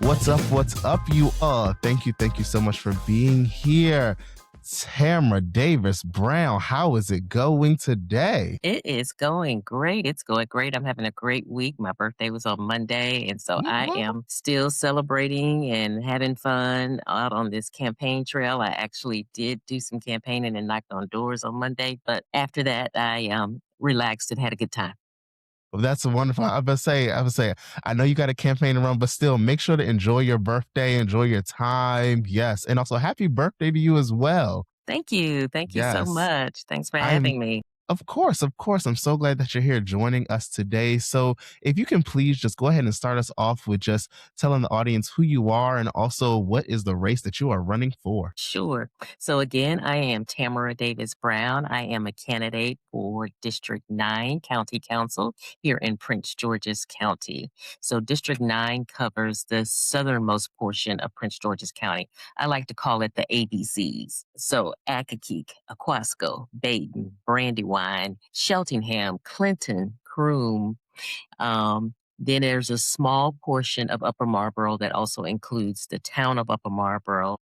What's up? What's up, you all? Thank you so much for being here. Tamara Davis Brown, how is it going today? It is going great. It's going great. I'm having a great week. My birthday was on Monday, and so I Well, am still celebrating and having fun out on this campaign trail. I actually did do some campaigning and knocked on doors on Monday, but after that, I relaxed and had a good time. that's wonderful. I would say, I know you got a campaign to run, but still make sure to enjoy your birthday, enjoy your time. Yes. And also happy birthday to you as well. Thank you. Thank you so Yes. much. Thanks for I'm having me. Of course. I'm so glad that you're here joining us today. So, if you can please just go ahead and start us off with just telling the audience who you are and also what is the race that you are running for. Sure. So again, I am Tamara Davis Brown. I am a candidate for District 9 County Council here in Prince George's County. So District 9 covers the southernmost portion of Prince George's County. I like to call it the ABCs. So Accokeek, Aquasco, Baden, Brandywine, Cheltenham, Clinton, Croom, then there's a small portion of Upper Marlboro that also includes the town of Upper Marlboro,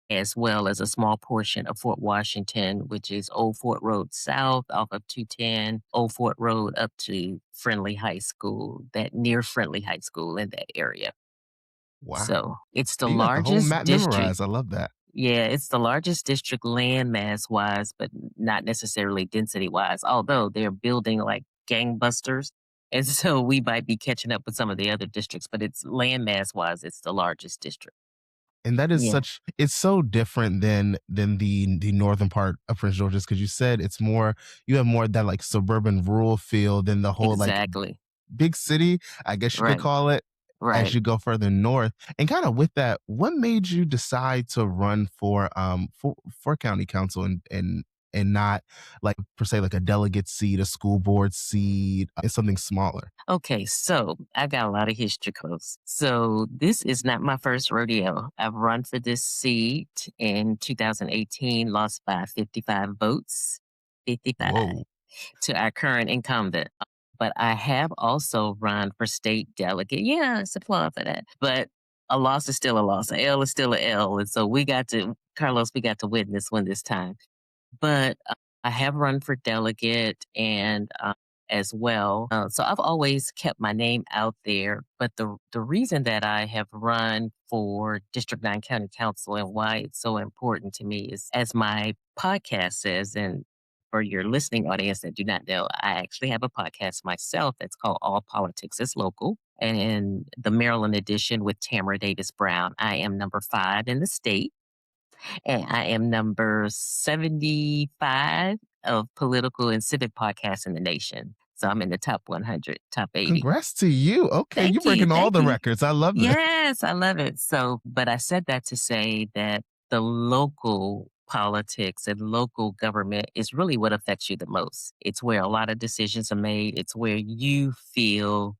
as well as a small portion of Fort Washington, which is Old Fort Road South off of 210, Old Fort Road up to Friendly High School, that near Friendly High School in that area. So Wow. it's the You got the whole largest map district. memorized. I love that. Yeah, it's the largest district land mass wise, but not necessarily density wise, although they're building like gangbusters. And so we might be catching up with some of the other districts, but it's land mass wise, it's the largest district. And that is Yeah, such it's so different than the northern part of Prince George's because you said it's more you have more of that like suburban rural feel than the whole like exactly. big city, I guess you could Right. call it, as Right. you go further north. And kind of with that, what made you decide to run for county council and not like per se like a delegate seat, a school board seat, it's something smaller? Okay, so I got a lot of history close. So this is not my first rodeo. I've run for this seat in 2018, lost by 55 votes, 55 Whoa. to our current incumbent. But I have also run for state delegate. Yeah, it's applaud for that. But a loss is still a loss. A L is still a L. And so Carlos, we got to win this one this time. But I have run for delegate and as well. So I've always kept my name out there. But the reason that I have run for District 9 County Council and why it's so important to me is, as my podcast says, and for your listening audience that do not know, I actually have a podcast myself that's called All Politics is Local. And the Maryland edition with Tamara Davis Brown. I am number 5 in the state and I am number 75 of political and civic podcasts in the nation. So I'm in the top 100, top 80. Congrats to you. Okay, you're Thank you. breaking all Thank the you. records. I love this. Yes, I love it. So, but I said that to say that the local politics and local government is really what affects you the most. It's where a lot of decisions are made. It's where you feel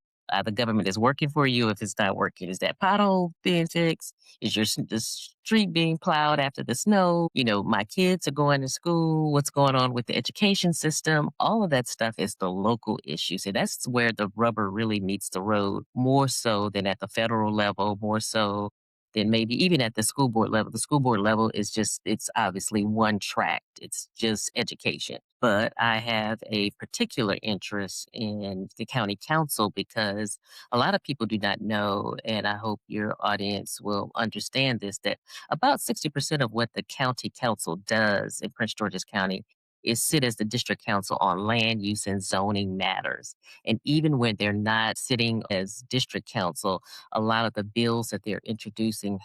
the government is working for you. If it's not working, is that pothole being fixed? Is the street being plowed after the snow? You know, my kids are going to school. What's going on with the education system? All of that stuff is the local issues. And that's where the rubber really meets the road, more so than at the federal level, more so than maybe even at the school board level. The school board level is just, it's obviously one track, it's just education. But I have a particular interest in the county council because a lot of people do not know, and I hope your audience will understand this, that about 60% of what the county council does in Prince George's County is sit as the district council on land use and zoning matters. And even when they're not sitting as district council, a lot of the bills that they're introducing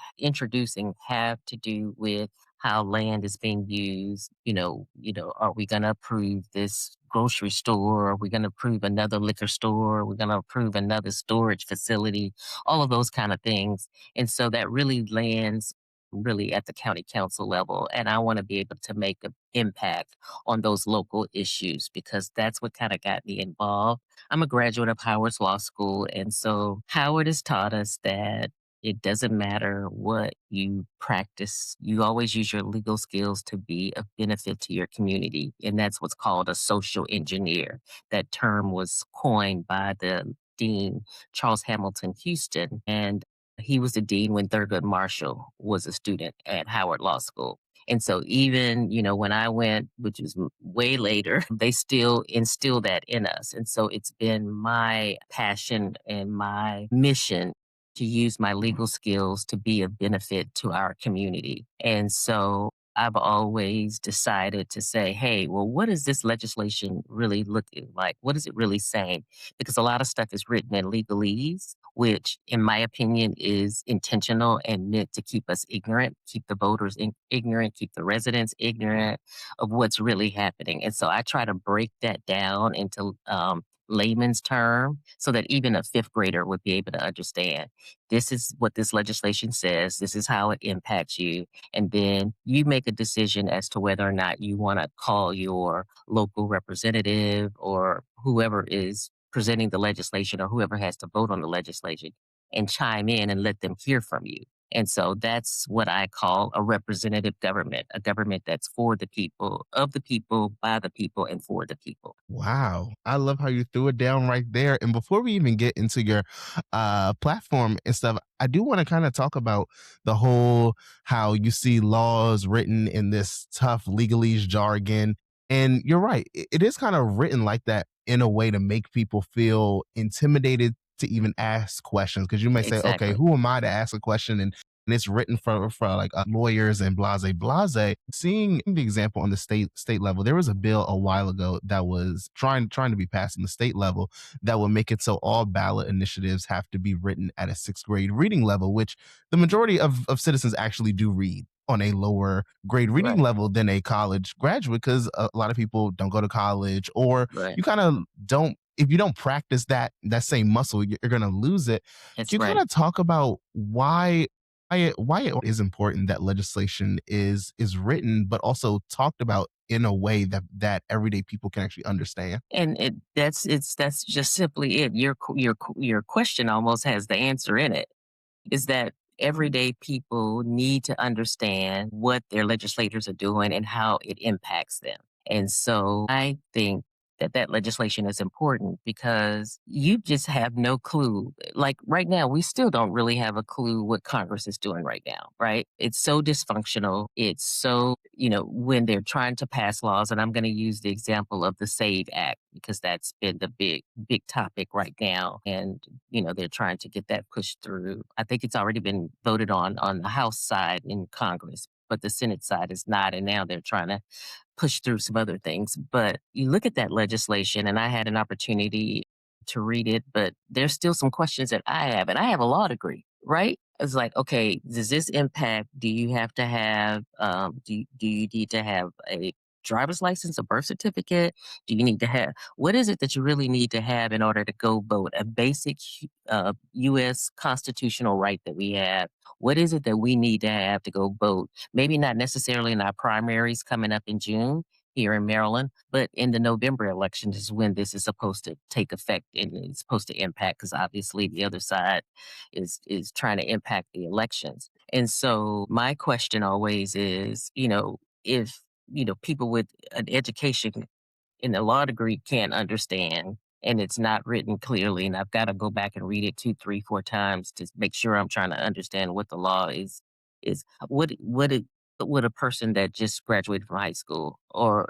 have to do with how land is being used. Are we going to approve this grocery store? Are we going to approve another liquor store? Are we going to approve another storage facility? All of those kind of things. And so that really lands really at the county council level. And I want to be able to make an impact on those local issues because that's what kind of got me involved. I'm a graduate of Howard's Law School. And so Howard has taught us that it doesn't matter what you practice. You always use your legal skills to be of benefit to your community. And that's what's called a social engineer. That term was coined by the Dean, Charles Hamilton Houston. And He was the dean when Thurgood Marshall was a student at Howard Law School. And so even, when I went, which is way later, they still instill that in us. And so it's been my passion and my mission to use my legal skills to be of benefit to our community. And so I've always decided to say, hey, well, what is this legislation really looking like? What is it really saying? Because a lot of stuff is written in legalese, which, in my opinion, is intentional and meant to keep us ignorant, keep the voters ignorant, keep the residents ignorant of what's really happening. And so I try to break that down into layman's term so that even a fifth grader would be able to understand this is what this legislation says, this is how it impacts you. And then you make a decision as to whether or not you want to call your local representative or whoever is presenting the legislation or whoever has to vote on the legislation and chime in and let them hear from you. And so that's what I call a representative government, a government that's for the people, of the people, by the people, and for the people. Wow. I love how you threw it down right there. And before we even get into your platform and stuff, I do want to kind of talk about the whole how you see laws written in this tough legalese jargon. And you're right. It is kind of written like that in a way to make people feel intimidated to even ask questions. Cause you may say, okay, Exactly. who am I to ask a question? And it's written for like lawyers and blase. Seeing the example on the state level, there was a bill a while ago that was trying to be passed in the state level that would make it so all ballot initiatives have to be written at a sixth grade reading level, which the majority of citizens actually do read on a lower grade reading Right. level than a college graduate because a lot of people don't go to college or Right. you kind of don't if you don't practice that same muscle you're going to lose it. That's Can you kind right. of talk about why it is important that legislation is written but also talked about in a way that everyday people can actually understand? And that's just simply it. Your question almost has the answer in it. Is that everyday people need to understand what their legislators are doing and how it impacts them. And so I think that that legislation is important because you just have no clue. Like right now, we still don't really have a clue what Congress is doing right now, right? It's so dysfunctional. It's so, when they're trying to pass laws, and I'm going to use the example of the SAVE Act because that's been the big topic right now. And they're trying to get that pushed through. I think it's already been voted on the House side in Congress, but the Senate side is not. And now they're trying to push through some other things. But you look at that legislation, and I had an opportunity to read it, but there's still some questions that I have, and I have a law degree, right? It's like, okay, does this impact? Do you have to have? Do you need to have a driver's license, a birth certificate? Do you need to have? What is it that you really need to have in order to go vote? A basic U.S. constitutional right that we have. What is it that we need to have to go vote? Maybe not necessarily in our primaries coming up in June here in Maryland, but in the November elections is when this is supposed to take effect and it's supposed to impact because obviously the other side is trying to impact the elections. And so my question always is, if people with an education in a law degree can't understand and it's not written clearly and I've got to go back and read it two, three, four times to make sure I'm trying to understand what the law is would a person that just graduated from high school or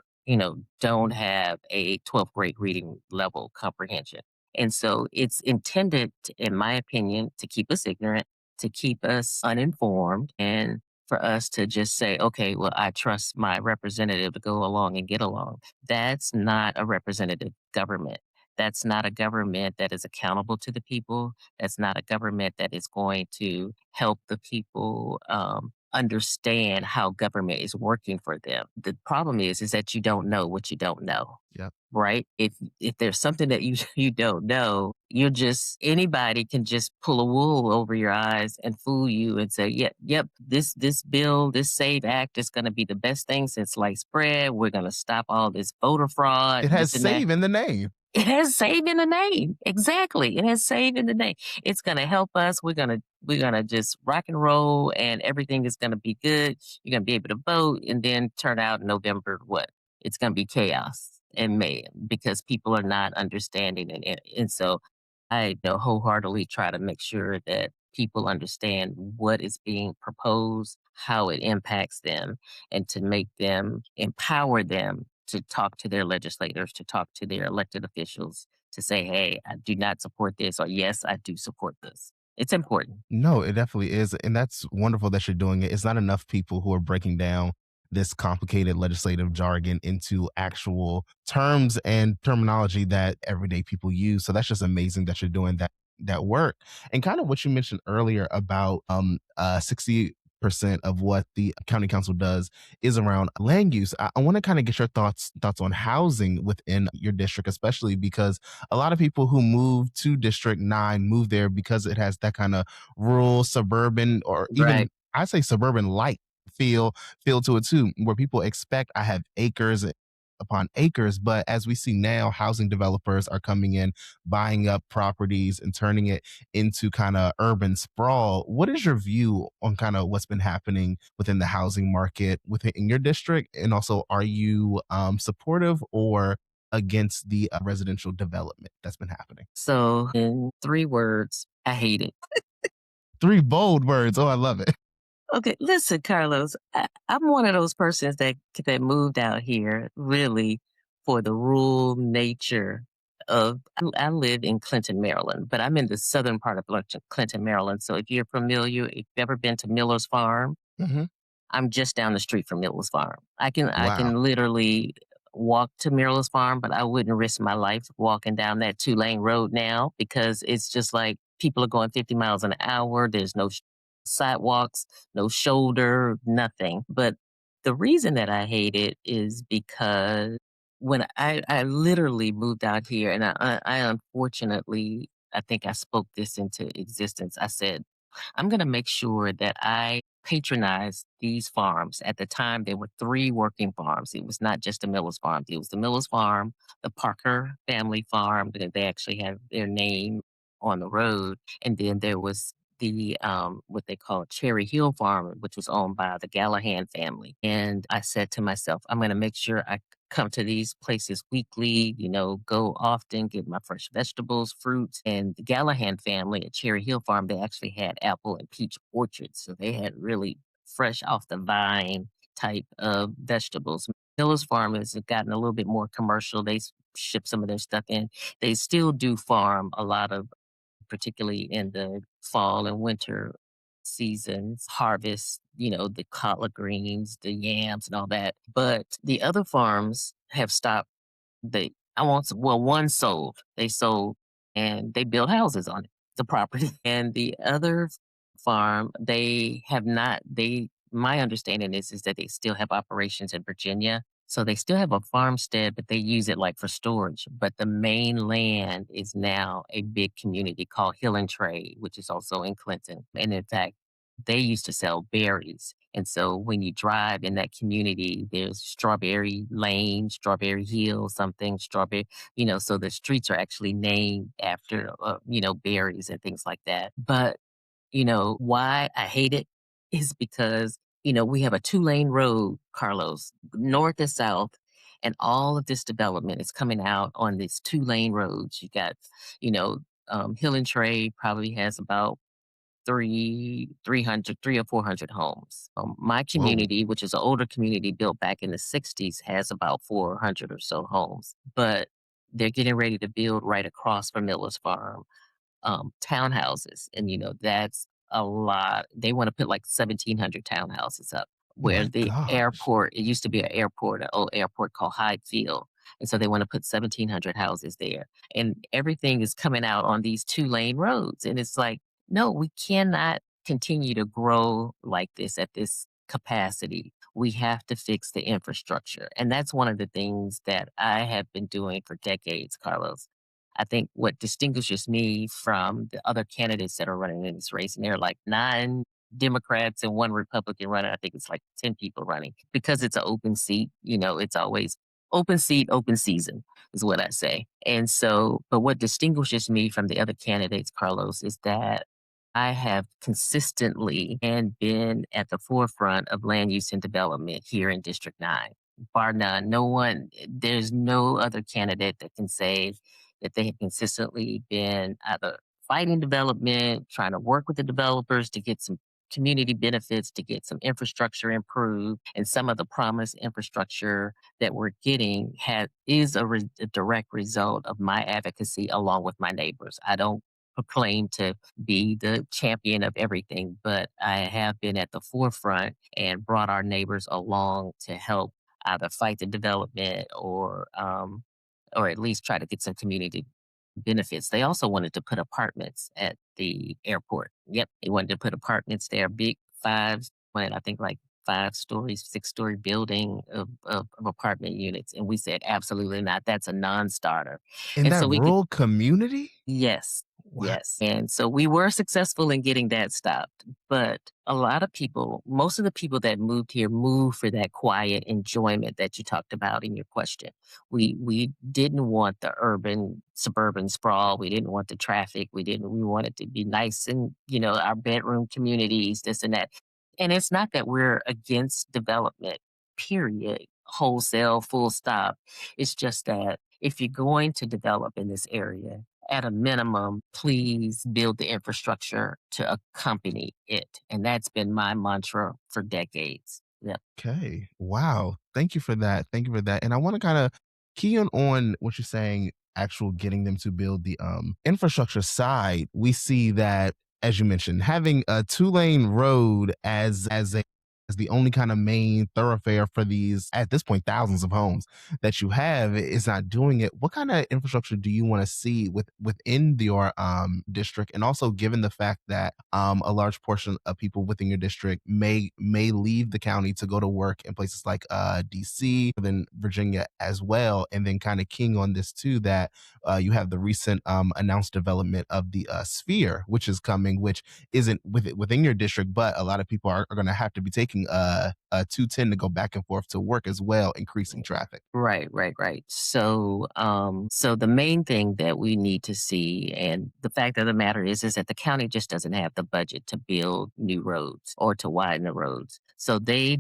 don't have a 12th grade reading level comprehension. And so it's intended in my opinion to keep us ignorant, to keep us uninformed, and for us to just say, okay, well, I trust my representative to go along and get along. That's not a representative government. That's not a government that is accountable to the people. That's not a government that is going to help the people understand how government is working for them. The problem is that you don't know what you don't know, Yep. right? If there's something that you you don't know, you're just anybody can just pull a wool over your eyes and fool you and say, "Yep, yep, this bill, this Save Act is going to be the best thing since sliced bread. We're going to stop all this voter fraud, It has this and that." save in the name. It has saved in the name. Exactly. It has saved in the name. It's gonna help us. We're gonna just rock and roll and everything is gonna be good. You're gonna be able to vote and then turn out in November what? It's gonna be chaos and mayhem because people are not understanding and so I wholeheartedly try to make sure that people understand what is being proposed, how it impacts them, and to make them empower them to talk to their legislators, to talk to their elected officials, to say, hey, I do not support this, or yes, I do support this. It's important. No, it definitely is, and that's wonderful that you're doing it. It's not enough people who are breaking down this complicated legislative jargon into actual terms and terminology that everyday people use. So that's just amazing that you're doing that work. And kind of what you mentioned earlier about 60% of what the county council does is around land use. I want to kind of get your thoughts on housing within your district, especially because a lot of people who move to District 9 move there because it has that kind of rural, suburban, or Right. even I say suburban light feel feel to it too, where people expect I have acres upon acres. But as we see now, housing developers are coming in, buying up properties and turning it into kind of urban sprawl. What is your view on kind of what's been happening within the housing market within in your district? And also, are you supportive or against the residential development that's been happening? So, in 3 words, I hate it. Three bold words. Oh, I love it. Okay, listen, Carlos, I'm one of those persons that moved out here really for the rural nature of. I live in Clinton, Maryland, but I'm in the southern part of Clinton, Maryland. So if you're familiar, if you've ever been to Miller's Farm, Hmm. I'm just down the street from Miller's Farm. I Wow. can literally walk to Miller's Farm, but I wouldn't risk my life walking down that 2-lane road now because it's just like people are going 50 miles an hour. There's no sidewalks, no shoulder, nothing. But the reason that I hate it is because when I literally moved out here, and I unfortunately, I think I spoke this into existence. I said, I'm going to make sure that I patronize these farms. At the time, there were 3 working farms. It was not just the Miller's Farm. It was the Miller's Farm, the Parker family farm, that they actually have their name on the road. And then there was the what they call Cherry Hill Farm, which was owned by the Gallahan family. And I said to myself, I'm going to make sure I come to these places weekly, go often, get my fresh vegetables, fruits. And the Gallahan family at Cherry Hill Farm, they actually had apple and peach orchards. So they had really fresh off the vine type of vegetables. Miller's Farm has gotten a little bit more commercial. They ship some of their stuff in. They still do farm a lot of, particularly in the fall and winter seasons, harvest, the collard greens, the yams, and all that. But the other farms have stopped. I want well, one sold. They sold and they built houses on it, the property. And the other farm, they have not. My understanding is that they still have operations in Virginia. So they still have a farmstead, but they use it like for storage. But the main land is now a big community called Hill and Trade, which is also in Clinton. And in fact, they used to sell berries. And so when you drive in that community, there's Strawberry Lane, Strawberry Hill, something, Strawberry, so the streets are actually named after, berries and things like that. But, why I hate it is because, we have a 2-lane road, Carlos, north and south, and all of this development is coming out on these 2-lane roads. You got, you know, Hill and Trade probably has about 3 or 400 homes. My Whoa. community, which is an older community built back in the 60s, has about 400 or so homes. But they're getting ready to build right across from Miller's Farm, townhouses. And, that's a lot. They want to put like 1,700 townhouses up where My the gosh. airport, it used to be an old airport called Hyde Field. And so they want to put 1,700 houses there. And everything is coming out on these 2-lane roads. And it's like, no, we cannot continue to grow like this at this capacity. We have to fix the infrastructure. And that's one of the things that I have been doing for decades, Carlos. I think what distinguishes me from the other candidates that are running in this race, and there are like 9 Democrats and 1 Republican runner. I think it's like 10 people running because it's an open seat. It's always open seat, open season is what I say. And so, but what distinguishes me from the other candidates, Carlos, is that I have consistently and been at the forefront of land use and development here in District 9. Bar none. There's no other candidate that can say that they have consistently been at the fighting development, trying to work with the developers to get some community benefits, to get some infrastructure improved. And some of the promised infrastructure that we're getting is a direct result of my advocacy along with my neighbors. I don't proclaim to be the champion of everything, but I have been at the forefront and brought our neighbors along to help either fight the development or at least try to get some community benefits. They also wanted to put apartments at the airport. Yep, they wanted to put apartments there, big I think like 5 stories, 6-story building of apartment units. And we said, absolutely not. That's a non starter. In And that so we could rural community? Yes, Wow. yes. And so we were successful in getting that stopped. But a lot of people, most of the people that moved here moved for that quiet enjoyment that you talked about in your question. We didn't want the urban suburban sprawl. We didn't want the traffic. We wanted to be nice and, our bedroom communities, this and that. And it's not that we're against development, period, wholesale, full stop. It's just that if you're going to develop in this area, at a minimum, please build the infrastructure to accompany it. And that's been my mantra for decades. Yep. Okay. Wow. Thank you for that. Thank you for that. And I want to kind of key on what you're saying, actual getting them to build the infrastructure side. We see that, as you mentioned, having a two-lane road as the only kind of main thoroughfare for these, at this point, thousands of homes that you have is not doing it. What kind of infrastructure do you want to see within your district? And also given the fact that a large portion of people within your district may leave the county to go to work in places like DC, then Virginia as well, and then kind of keying on this too, that you have the recent announced development of the sphere, which is coming, which isn't within your district, but a lot of people are going to have to be taking a 210 to go back and forth to work as well, increasing traffic. Right, right, right. So the main thing that we need to see, and the fact of the matter is that the county just doesn't have the budget to build new roads or to widen the roads. So the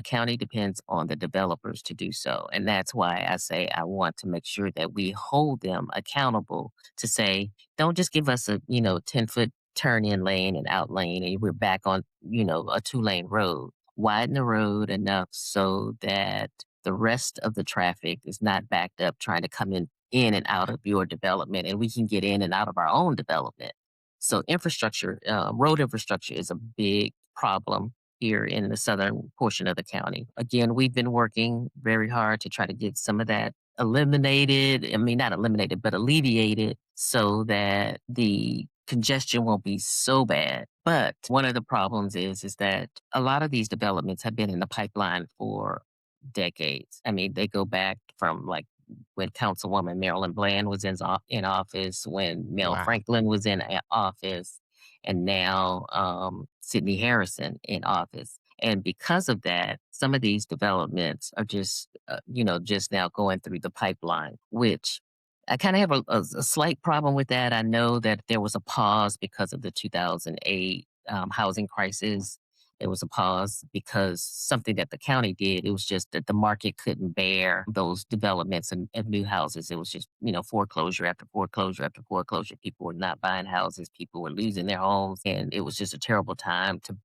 county depends on the developers to do so. And that's why I say I want to make sure that we hold them accountable to say, don't just give us a, 10-foot turn in lane and out lane and we're back on, a 2-lane road. Widen the road enough so that the rest of the traffic is not backed up trying to come in and out of your development, and we can get in and out of our own development. So road infrastructure is a big problem here in the southern portion of the county. Again, we've been working very hard to try to get some of that eliminated. I mean, not eliminated, but alleviated so that the congestion won't be so bad. But one of the problems is that a lot of these developments have been in the pipeline for decades. I mean, they go back from like when Councilwoman Marilyn Bland was in office, when Mel Wow. Franklin was in office, and now Sidney Harrison in office. And because of that, some of these developments are just now going through the pipeline, which I kind of have a slight problem with that. I know that there was a pause because of the 2008 housing crisis. There was a pause because something that the county did. It was just that the market couldn't bear those developments and new houses. It was just, foreclosure after foreclosure after foreclosure. People were not buying houses. People were losing their homes. And it was just a terrible time to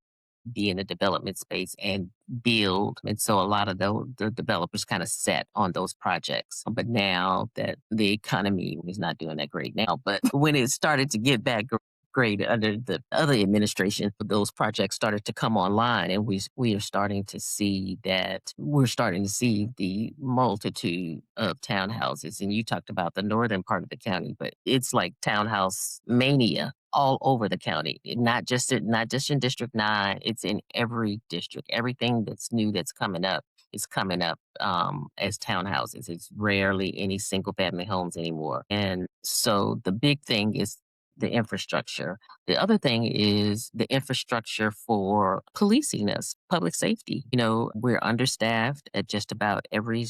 be in the development space and build. And so a lot of the developers kind of set on those projects. But now that the economy is not doing that great now, but when it started to get back great under the other administration, those projects started to come online, and we are starting to see that we're starting to see the multitude of townhouses. And you talked about the northern part of the county, but it's like townhouse mania all over the county, not just in District 9, it's in every district. Everything that's new that's coming up is coming up as townhouses. It's rarely any single family homes anymore. And so the big thing is the infrastructure. The other thing is the infrastructure for policing us, public safety. We're understaffed at just about every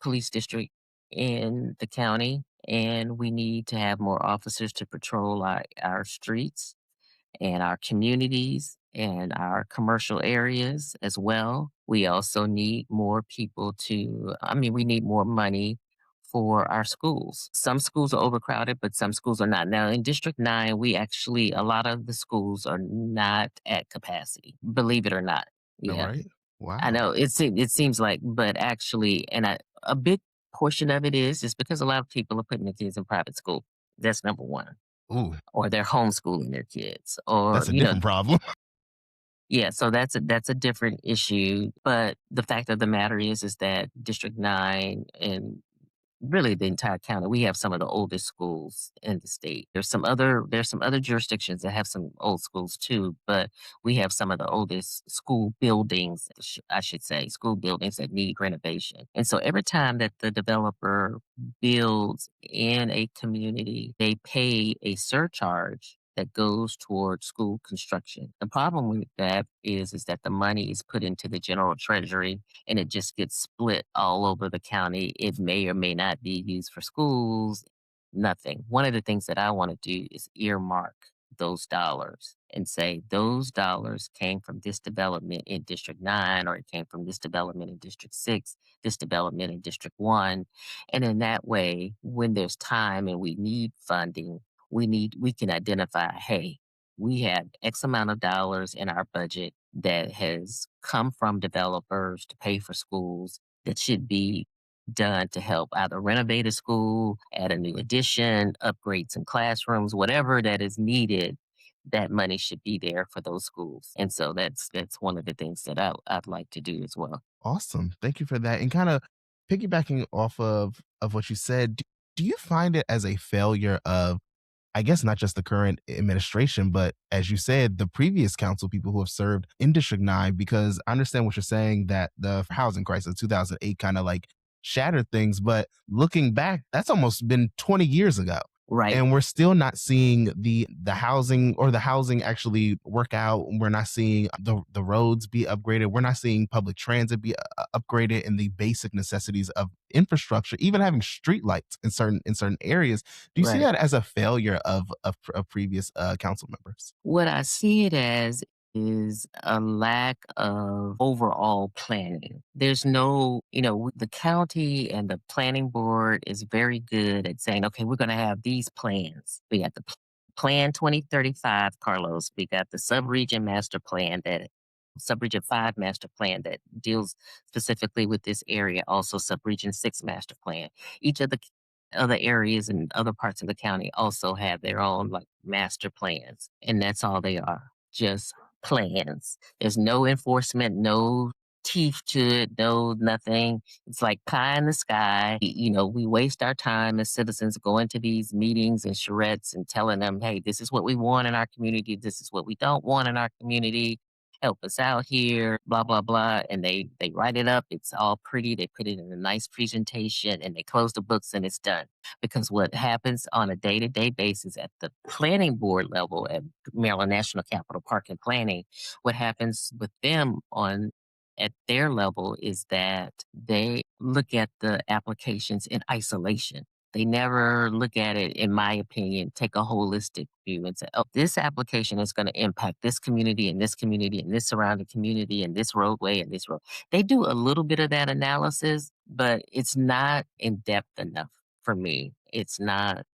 police district in the county, and we need to have more officers to patrol our streets and our communities and our commercial areas as well. We also need more people we need more money for our schools. Some schools are overcrowded, but some schools are not. Now, in District 9, we actually, a lot of the schools are not at capacity, believe it or not. All Yeah. right. I Wow. know it seems like, but actually, a big portion of it is because a lot of people are putting their kids in private school. That's number one, Ooh, or they're homeschooling their kids, or that's a different problem. yeah. So that's a different issue. But the fact of the matter is that District 9 and really the entire county, we have some of the oldest schools in the state. There's some other jurisdictions that have some old schools too, but we have some of the oldest school buildings, I should say, school buildings that need renovation. And so every time that the developer builds in a community, they pay a surcharge that goes towards school construction. The problem with that is that the money is put into the general treasury and it just gets split all over the county. It may or may not be used for schools, nothing. One of the things that I want to do is earmark those dollars and say those dollars came from this development in District 9, or it came from this development in District 6, this development in District 1. And in that way, when there's time and we need funding, we can identify, hey, we have X amount of dollars in our budget that has come from developers to pay for schools that should be done to help either renovate a school, add a new addition, upgrade some classrooms, whatever that is needed. That money should be there for those schools, and so that's one of the things that I'd like to do as well. Awesome. Thank you for that. And kind of piggybacking off of what you said, do you find it as a failure of, I guess, not just the current administration, but as you said, the previous council people who have served in District 9, because I understand what you're saying that the housing crisis of 2008 kind of like shattered things. But looking back, that's almost been 20 years ago. Right, And we're still not seeing the housing, or the housing actually work out. We're not seeing the roads be upgraded. We're not seeing public transit be upgraded, and the basic necessities of infrastructure, even having street lights in certain areas. Do you see right. that as a failure of previous council members? What I see it as is a lack of overall planning. There's no, the county and the planning board is very good at saying, okay, we're going to have these plans. We got the Plan 2035, Carlos. We got the Subregion 5 master plan that deals specifically with this area, also Subregion 6 master plan. Each of the other areas and other parts of the county also have their own like master plans, and that's all they are, just plans. There's no enforcement, no teeth to it, no nothing. It's like pie in the sky. We waste our time as citizens going to these meetings and charrettes and telling them, hey, this is what we want in our community, this is what we don't want in our community. Help us out here, blah blah blah, and they write it up. It's all pretty. They put it in a nice presentation, and they close the books, and it's done. Because what happens on a day to day basis at the planning board level at Maryland National Capital Park and Planning, what happens with them on at their level is that they look at the applications in isolation. They never look at it, in my opinion, take a holistic view and say, oh, this application is going to impact this community and this community and this surrounding community and this roadway and this road. They do a little bit of that analysis, but it's not in depth enough for me. It's not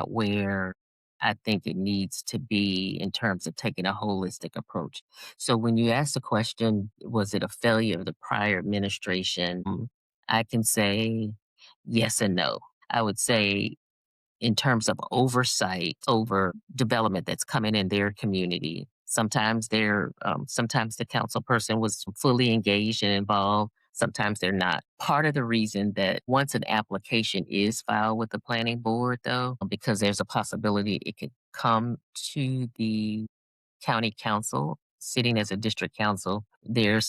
where I think it needs to be in terms of taking a holistic approach. So when you ask the question, was it a failure of the prior administration? I can say yes and no. I would say in terms of oversight over development that's coming in their community. Sometimes the council person was fully engaged and involved. Sometimes they're not. Part of the reason that once an application is filed with the planning board, though, because there's a possibility it could come to the county council, sitting as a district council, there's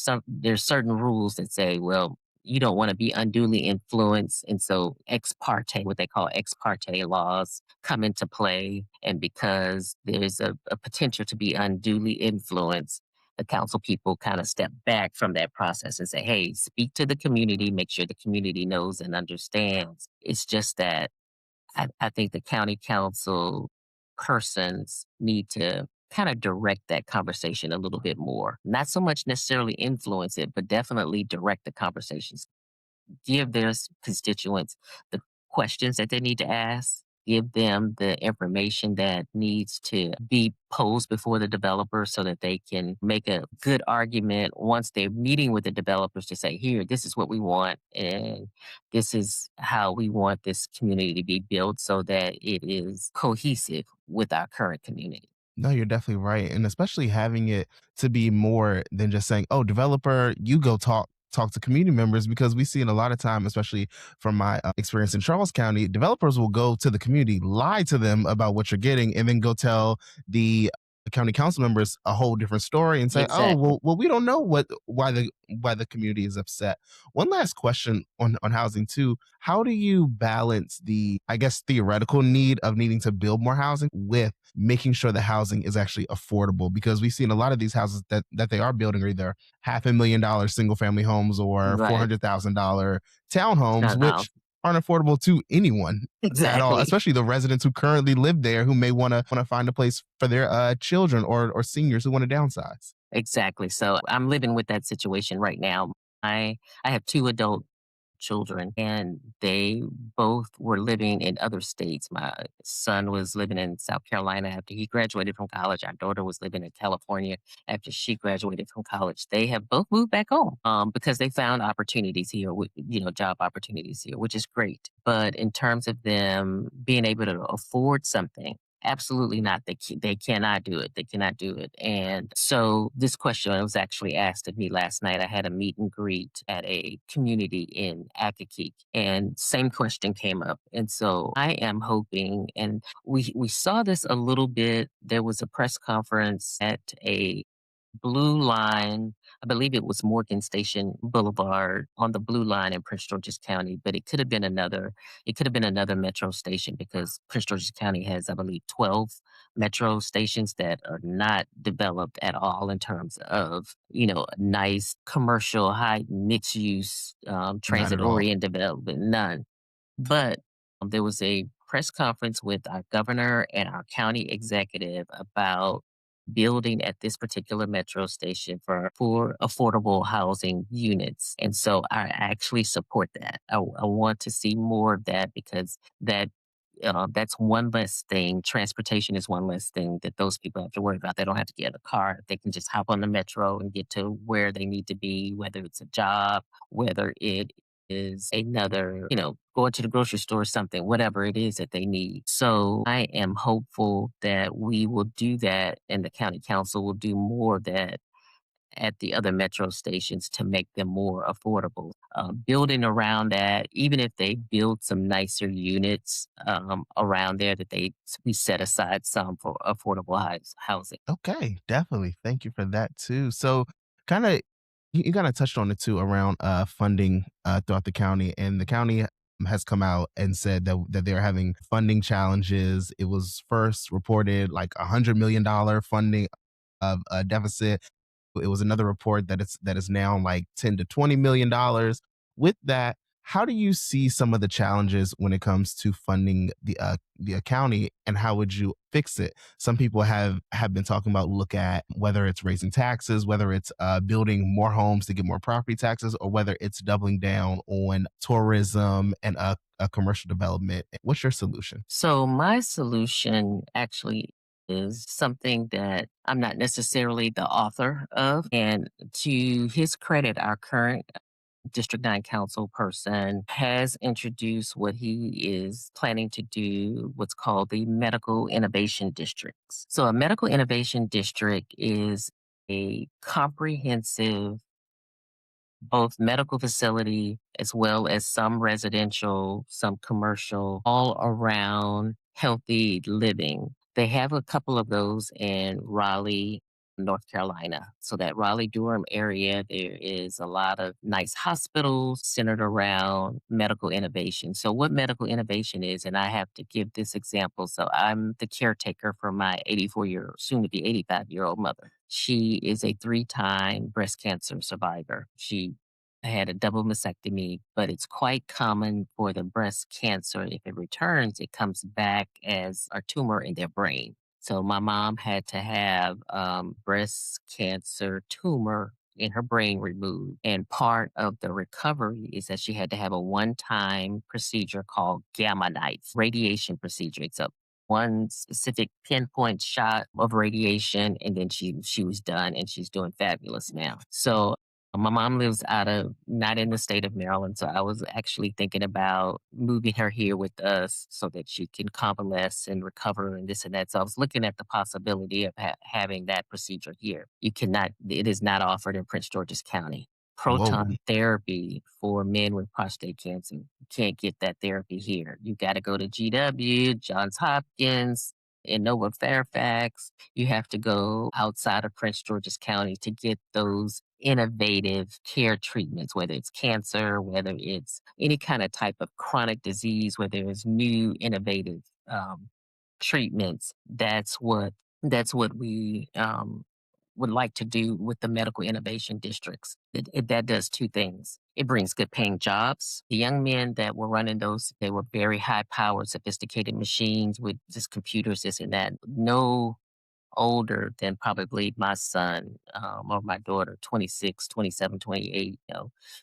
certain rules that say, well, you don't want to be unduly influenced, and so ex parte, what they call ex parte laws, come into play. And because there's a potential to be unduly influenced, the council people kind of step back from that process and say, hey, speak to the community, make sure the community knows and understands. It's just that I think the county council persons need to kind of direct that conversation a little bit more. Not so much necessarily influence it, but definitely direct the conversations. give their constituents the questions that they need to ask, give them the information that needs to be posed before the developers so that they can make a good argument once they're meeting with the developers to say, here, this is what we want, and this is how we want this community to be built so that it is cohesive with our current community. No, you're definitely right, and especially having it to be more than just saying, "Oh, developer, you go talk to community members," because we see it a lot of time, especially from my experience in Charles County, developers will go to the community, lie to them about what you're getting, and then go tell the county council members a whole different story and say, "Oh, Exactly. we don't know why the community is upset." One last question on housing too: how do you balance the, I guess, theoretical need of needing to build more housing with making sure the housing is actually affordable? Because we've seen a lot of these houses that they are building are either $500,000 single family homes or Right. $400,000 townhomes, Townhouse. which aren't affordable to anyone at all, Exactly. especially the residents who currently live there who may want to find a place for their children or seniors who want to downsize. Exactly. So I'm living with that situation right now. I have 2 adult children, and they both were living in other states. My son was living in South Carolina after he graduated from college. Our daughter was living in California after she graduated from college. They have both moved back home, because they found opportunities here, job opportunities here, which is great. But in terms of them being able to afford something, absolutely not. They cannot do it. They cannot do it. And so this question was actually asked of me last night. I had a meet and greet at a community in Akakeek, and same question came up. And so I am hoping, and we saw this a little bit. There was a press conference at a Blue Line. I believe it was Morgan Station Boulevard on the Blue Line in Prince George's County, but it could have been another metro station because Prince George's County has, I believe, 12 metro stations that are not developed at all in terms of, nice commercial, high mixed use, Not transit at all. oriented development, none. But there was a press conference with our governor and our county executive about building at this particular metro station for affordable housing units. And so I actually support that. I want to see more of that because that's one less thing. Transportation is one less thing that those people have to worry about. They don't have to get a car. They can just hop on the metro and get to where they need to be, whether it's a job, whether it is another, going to the grocery store or something, whatever it is that they need. So I am hopeful that we will do that and the county council will do more of that at the other metro stations to make them more affordable. Building around that, even if they build some nicer units around there, that we set aside some for affordable housing. Okay, definitely. Thank you for that too. So, kind of, you kind of touched on it too around funding throughout the county, and the county has come out and said that they're having funding challenges. It was first reported like $100 million funding of a deficit. It was another report that is now like 10 to $20 million. With that, how do you see some of the challenges when it comes to funding the county, and how would you fix it? Some people have been talking about, look at whether it's raising taxes, whether it's building more homes to get more property taxes, or whether it's doubling down on tourism and a commercial development. What's your solution? So my solution actually is something that I'm not necessarily the author of. And to his credit, our current District 9 council person has introduced what he is planning to do, what's called the Medical Innovation Districts. So a Medical Innovation District is a comprehensive both medical facility as well as some residential, some commercial, all around healthy living. They have a couple of those in Raleigh, North Carolina. So that Raleigh Durham area, there is a lot of nice hospitals centered around medical innovation. So what medical innovation is, and I have to give this example. So I'm the caretaker for my 84-year, soon to be 85-year-old mother. She is a 3-time breast cancer survivor. She had a double mastectomy, but it's quite common for the breast cancer. If it returns, it comes back as a tumor in their brain. So my mom had to have breast cancer tumor in her brain removed. And part of the recovery is that she had to have a one-time procedure called gamma knife radiation procedure. It's a one specific pinpoint shot of radiation, and then she was done, and she's doing fabulous now. So my mom lives out of not in the state of Maryland, so I was actually thinking about moving her here with us so that she can convalesce and recover and this and that. So I was looking at the possibility of having that procedure here. You cannot, it is not offered in Prince George's County. Whoa. Proton therapy for men with prostate cancer. You can't get that therapy here. You got to go to GW, Johns Hopkins, in Nova Fairfax. You have to go outside of Prince George's County to get those innovative care treatments, whether it's cancer, whether it's any kind of type of chronic disease, where there is new innovative treatments. That's what we would like to do with the medical innovation districts. That does two things. It brings good paying jobs. The young men that were running those, they were very high powered, sophisticated machines with just computers, this and that. No older than probably my son, or my daughter, 26, 27, 28,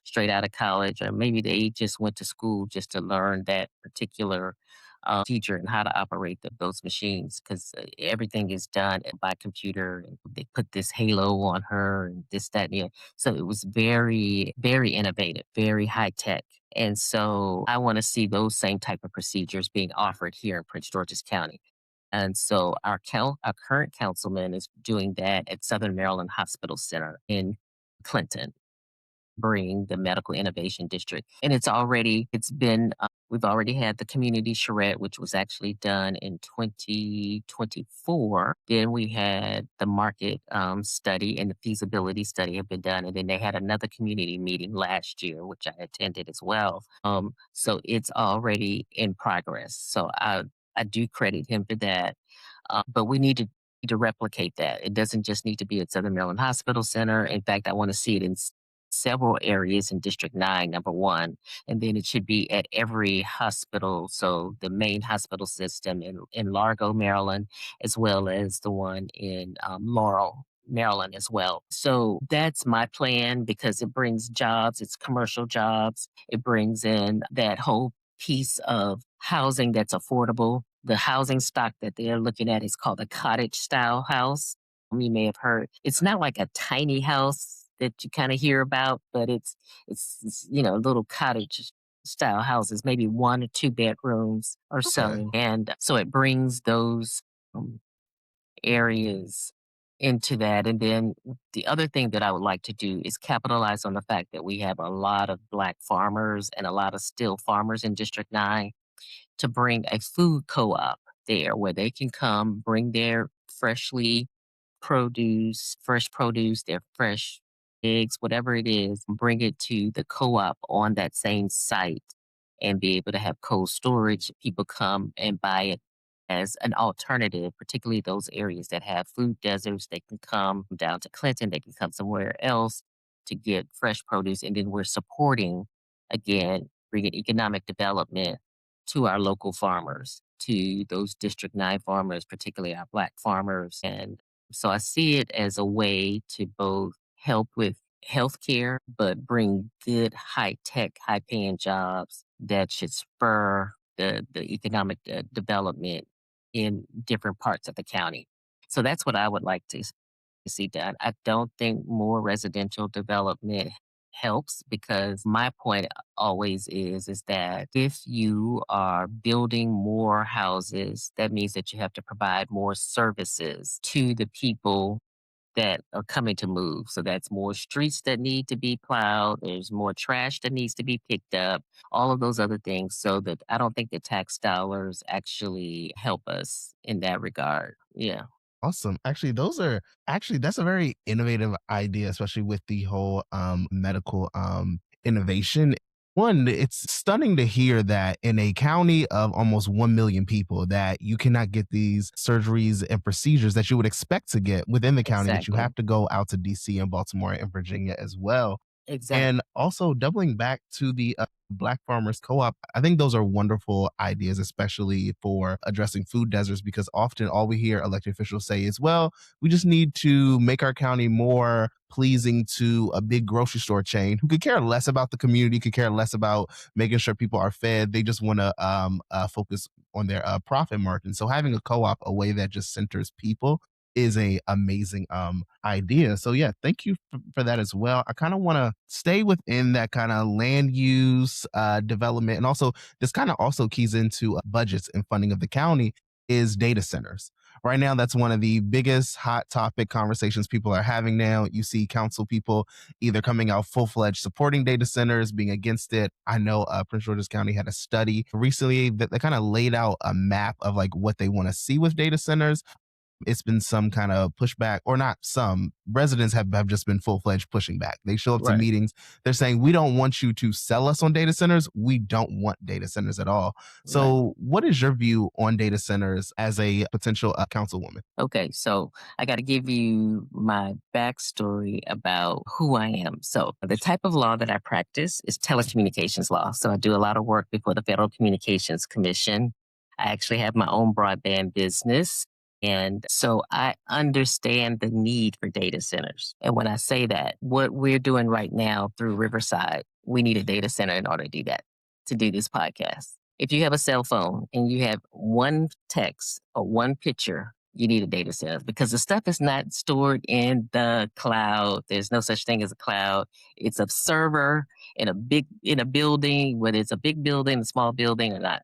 straight out of college, or maybe they just went to school just to learn that particular feature and how to operate those machines, because everything is done by computer. And they put this halo on her and this, that, and the other. So it was very, very innovative, very high tech. And so I want to see those same type of procedures being offered here in Prince George's County. And so our current councilman is doing that at Southern Maryland Hospital Center in Clinton, bring the medical innovation district. And we've already had the community charrette, which was actually done in 2024. Then we had the market study and the feasibility study have been done. And then they had another community meeting last year, which I attended as well. So it's already in progress. So I do credit him for that. But we need to replicate that. It doesn't just need to be at Southern Maryland Hospital Center. In fact, I want to see it in several areas in District 9, number one, and then it should be at every hospital. So the main hospital system in Largo, Maryland, as well as the one in Laurel, Maryland as well. So that's my plan because it brings jobs, it's commercial jobs, it brings in that whole piece of housing that's affordable. The housing stock that they're looking at is called a cottage style house. You may have heard. It's not like a tiny house that you kind of hear about, but it's little cottage style houses, maybe 1 or 2 bedrooms or Okay. so, and so it brings those um, areas into that. And then the other thing that I would like to do is capitalize on the fact that we have a lot of Black farmers and a lot of still farmers in District 9 to bring a food co-op there where they can come bring their fresh produce, their fresh eggs, whatever it is, bring it to the co-op on that same site and be able to have cold storage. People come and buy it as an alternative, particularly those areas that have food deserts. They can come down to Clinton, they can come somewhere else to get fresh produce. And then we're supporting, again, bringing economic development to our local farmers, to those District 9 farmers, particularly our Black farmers. And so I see it as a way to both help with healthcare, but bring good high tech, high paying jobs that should spur the economic development in different parts of the county. So that's what I would like to see done. I don't think more residential development helps because my point always is that if you are building more houses, that means that you have to provide more services to the people that are coming to move. So that's more streets that need to be plowed. There's more trash that needs to be picked up, all of those other things. So that I don't think the tax dollars actually help us in that regard. Yeah, Awesome. Actually, that's a very innovative idea, especially with the whole medical innovation. One, it's stunning to hear that in a county of almost 1 million people that you cannot get these surgeries and procedures that you would expect to get within the county, that you exactly. have to go out to DC and Baltimore and Virginia as well. Exactly. And also doubling back to the Black Farmers Co-op, I think those are wonderful ideas, especially for addressing food deserts, because often all we hear elected officials say is, well, we just need to make our county more pleasing to a big grocery store chain who could care less about the community, could care less about making sure people are fed. They just want to focus on their profit margin. So having a co-op, a way that just centers people, is a amazing idea. So yeah, thank you for that as well. I kind of want to stay within that kind of land use development, and also this kind of also keys into budgets and funding of the county is data centers. Right now, that's one of the biggest hot topic conversations people are having now. You see council people either coming out full fledged supporting data centers, being against it. I know Prince George's County had a study recently that kind of laid out a map of like what they want to see with data centers. It's been some kind of pushback, or not some residents have just been full-fledged pushing back. They show up to Right. meetings. They're saying, we don't want you to sell us on data centers. We don't want data centers at all. Right. So what is your view on data centers as a potential councilwoman? Okay, so I got to give you my backstory about who I am. So, the type of law that I practice is telecommunications law. So, I do a lot of work before the Federal Communications Commission. I actually have my own broadband business. And so I understand the need for data centers. And when I say that, what we're doing right now through Riverside, we need a data center in order to do that, to do this podcast. If you have a cell phone and you have one text or one picture, you need a data center because the stuff is not stored in the cloud. There's no such thing as a cloud. It's a server in a building, whether it's a big building, a small building or not.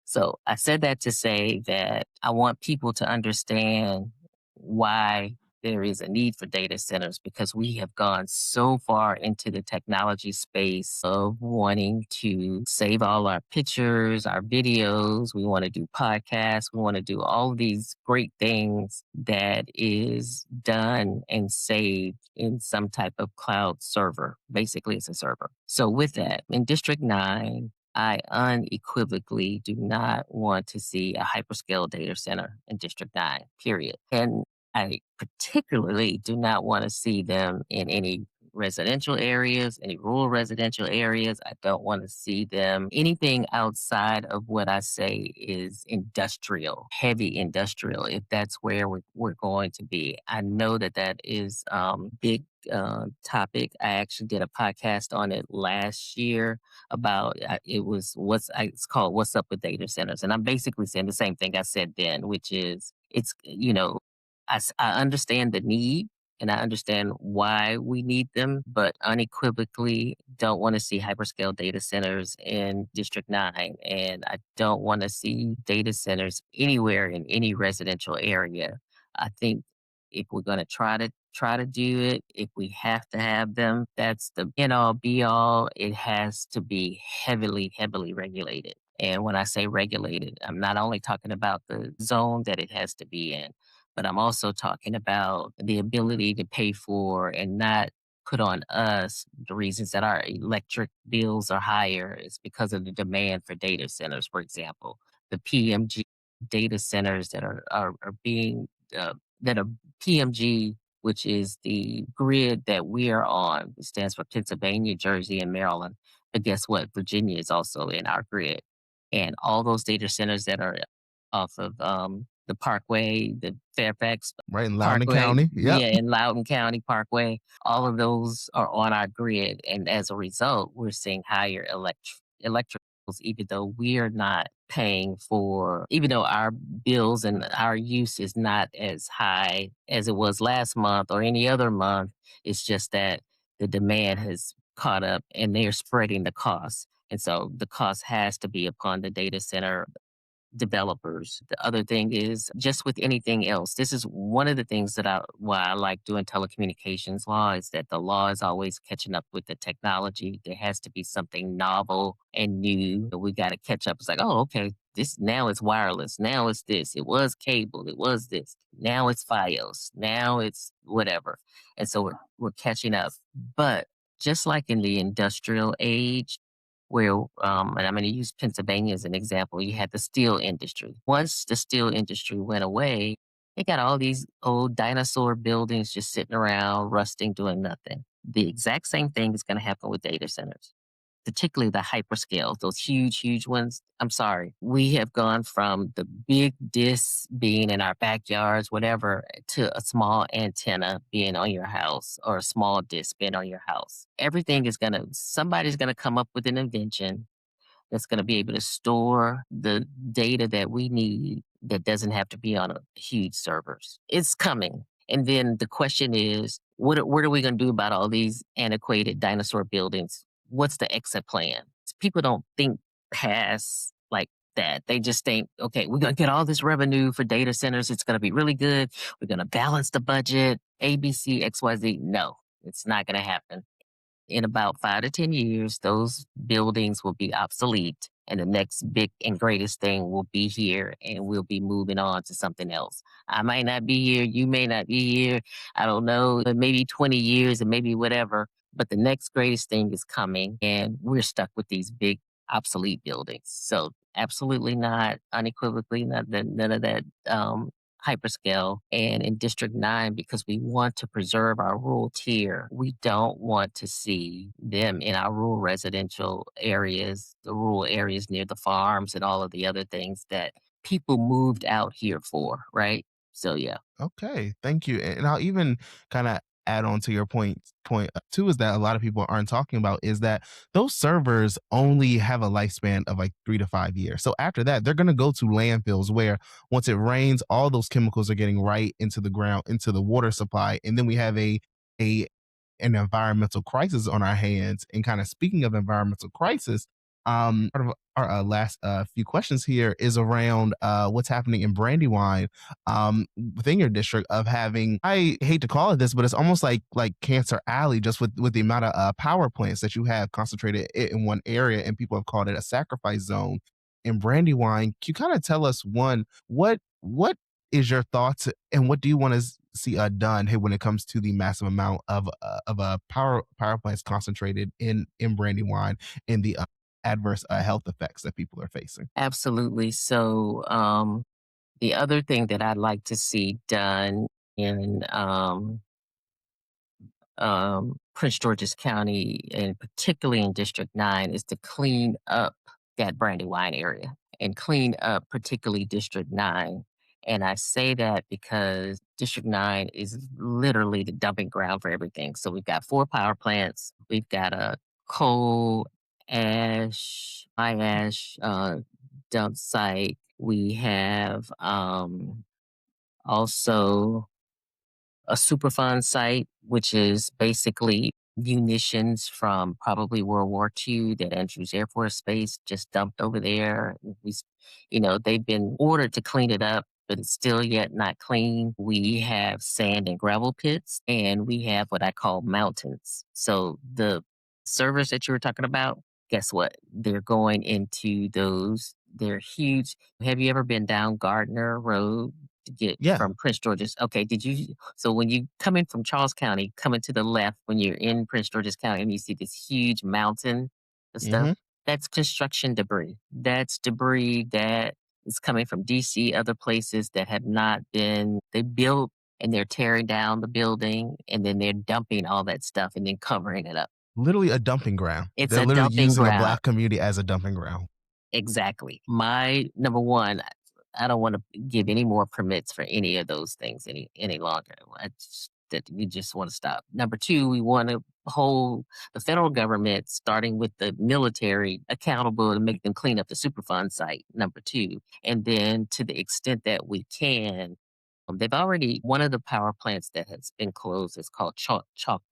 So I said that to say that I want people to understand why there is a need for data centers because we have gone so far into the technology space of wanting to save all our pictures, our videos. We want to do podcasts. We want to do all these great things that is done and saved in some type of cloud server. Basically, it's a server. So, with that, in District 9, I unequivocally do not want to see a hyperscale data center in District 9, period. And I particularly do not want to see them in any residential areas, any rural residential areas. I don't want to see them anything outside of what I say is industrial, heavy industrial, if that's where we're going to be. I know that that is big topic. I actually did a podcast on it last year about it was it's called "What's Up with Data Centers," and I'm basically saying the same thing I said then, which is it's I understand the need and I understand why we need them, but unequivocally don't want to see hyperscale data centers in District 9. And I don't want to see data centers anywhere in any residential area. I think if we're going to try to do it, if we have to have them, that's the end all be all. It has to be heavily regulated. And when I say regulated, I'm not only talking about the zone that it has to be in, but I'm also talking about the ability to pay for and not put on us the reasons that our electric bills are higher is because of the demand for data centers, for example. The PMG data centers are being, that are PMG, which is the grid that we are on. It stands for Pennsylvania, Jersey, and Maryland. But guess what? Virginia is also in our grid. And all those data centers that are off of the Parkway, the Fairfax Right in Loudoun Parkway, County. Yep. yeah, in Loudoun County Parkway, all of those are on our grid. And as a result, we're seeing higher electric bills, even though we are not paying for, even though our bills and our use is not as high as it was last month or any other month. It's just that the demand has caught up and they're spreading the cost. And so the cost has to be upon the data center developers. The other thing is just with anything else. This is one of the things that why I like doing telecommunications law is that the law is always catching up with the technology. There has to be something novel and new. We got to catch up. It's like, oh, okay, this now it's wireless. Now it's this. It was cable. It was this. Now it's FiOS. Now it's whatever. And so we're catching up. But just like in the industrial age, where, and I'm going to use Pennsylvania as an example, you had the steel industry. Once the steel industry went away, they got all these old dinosaur buildings just sitting around, rusting, doing nothing. The exact same thing is going to happen with data centers, particularly the hyperscales, those huge, huge ones. I'm sorry. We have gone from the big discs being in our backyards, whatever, to a small antenna being on your house or a small disc being on your house. Everything is going to, somebody's going to come up with an invention that's going to be able to store the data that we need that doesn't have to be on a huge servers. It's coming. And then the question is, what are we going to do about all these antiquated dinosaur buildings? What's the exit plan? People don't think past like that. They just think, okay, we're going to get all this revenue for data centers. It's going to be really good. We're going to balance the budget, ABC, XYZ. No, it's not going to happen. In about 5 to 10 years, those buildings will be obsolete, and the next big and greatest thing will be here, and we'll be moving on to something else. I might not be here, you may not be here, I don't know, but maybe 20 years and maybe whatever, but the next greatest thing is coming, and we're stuck with these big obsolete buildings. So, absolutely not, unequivocally not, none of that hyperscale. And in District 9, because we want to preserve our rural tier, we don't want to see them in our rural residential areas, the rural areas near the farms and all of the other things that people moved out here for, right? So, yeah. Okay, thank you. And I'll even kind of add on to your point too is that a lot of people aren't talking about is that those servers only have a lifespan of like 3 to 5 years. So after that, they're gonna go to landfills where once it rains, all those chemicals are getting right into the ground, into the water supply, and then we have a an environmental crisis on our hands. And kind of speaking of environmental crisis, part of our last few questions here is around what's happening in Brandywine within your district of having, I hate to call it this, but it's almost like Cancer Alley, just with the amount of power plants that you have concentrated in one area, and people have called it a sacrifice zone in Brandywine. Can you kind of tell us, one, what is your thoughts and what do you want to see done hey, when it comes to the massive amount of power plants concentrated in Brandywine and the adverse health effects that people are facing? Absolutely. So, the other thing that I'd like to see done in Prince George's County, and particularly in District 9, is to clean up that Brandywine area and clean up particularly District 9. And I say that because District 9 is literally the dumping ground for everything. So we've got 4 power plants, we've got a coal fly ash dump site. We have also a Superfund site, which is basically munitions from probably World War II that Andrews Air Force Base just dumped over there. They've been ordered to clean it up, but it's still yet not clean. We have sand and gravel pits, and we have what I call mountains. So the servers that you were talking about, guess what? They're going into those. They're huge. Have you ever been down Gardner Road to get Yeah. from Prince George's? Okay, did you so when you come in from Charles County, coming to the left when you're in Prince George's County and you see this huge mountain of stuff, Hmm. that's construction debris. That's debris that is coming from DC, other places that have not been they built and they're tearing down the building and then they're dumping all that stuff and then covering it up. Literally a dumping ground. It's They're a literally dumping using a ground. black community as a dumping ground. Exactly. My number one, I don't want to give any more permits for any of those things any longer. That we just want to stop. Number two, we want to hold the federal government, starting with the military, accountable to make them clean up the Superfund site. Number two, and then to the extent that we can, they've already one of the power plants that has been closed is called Chalk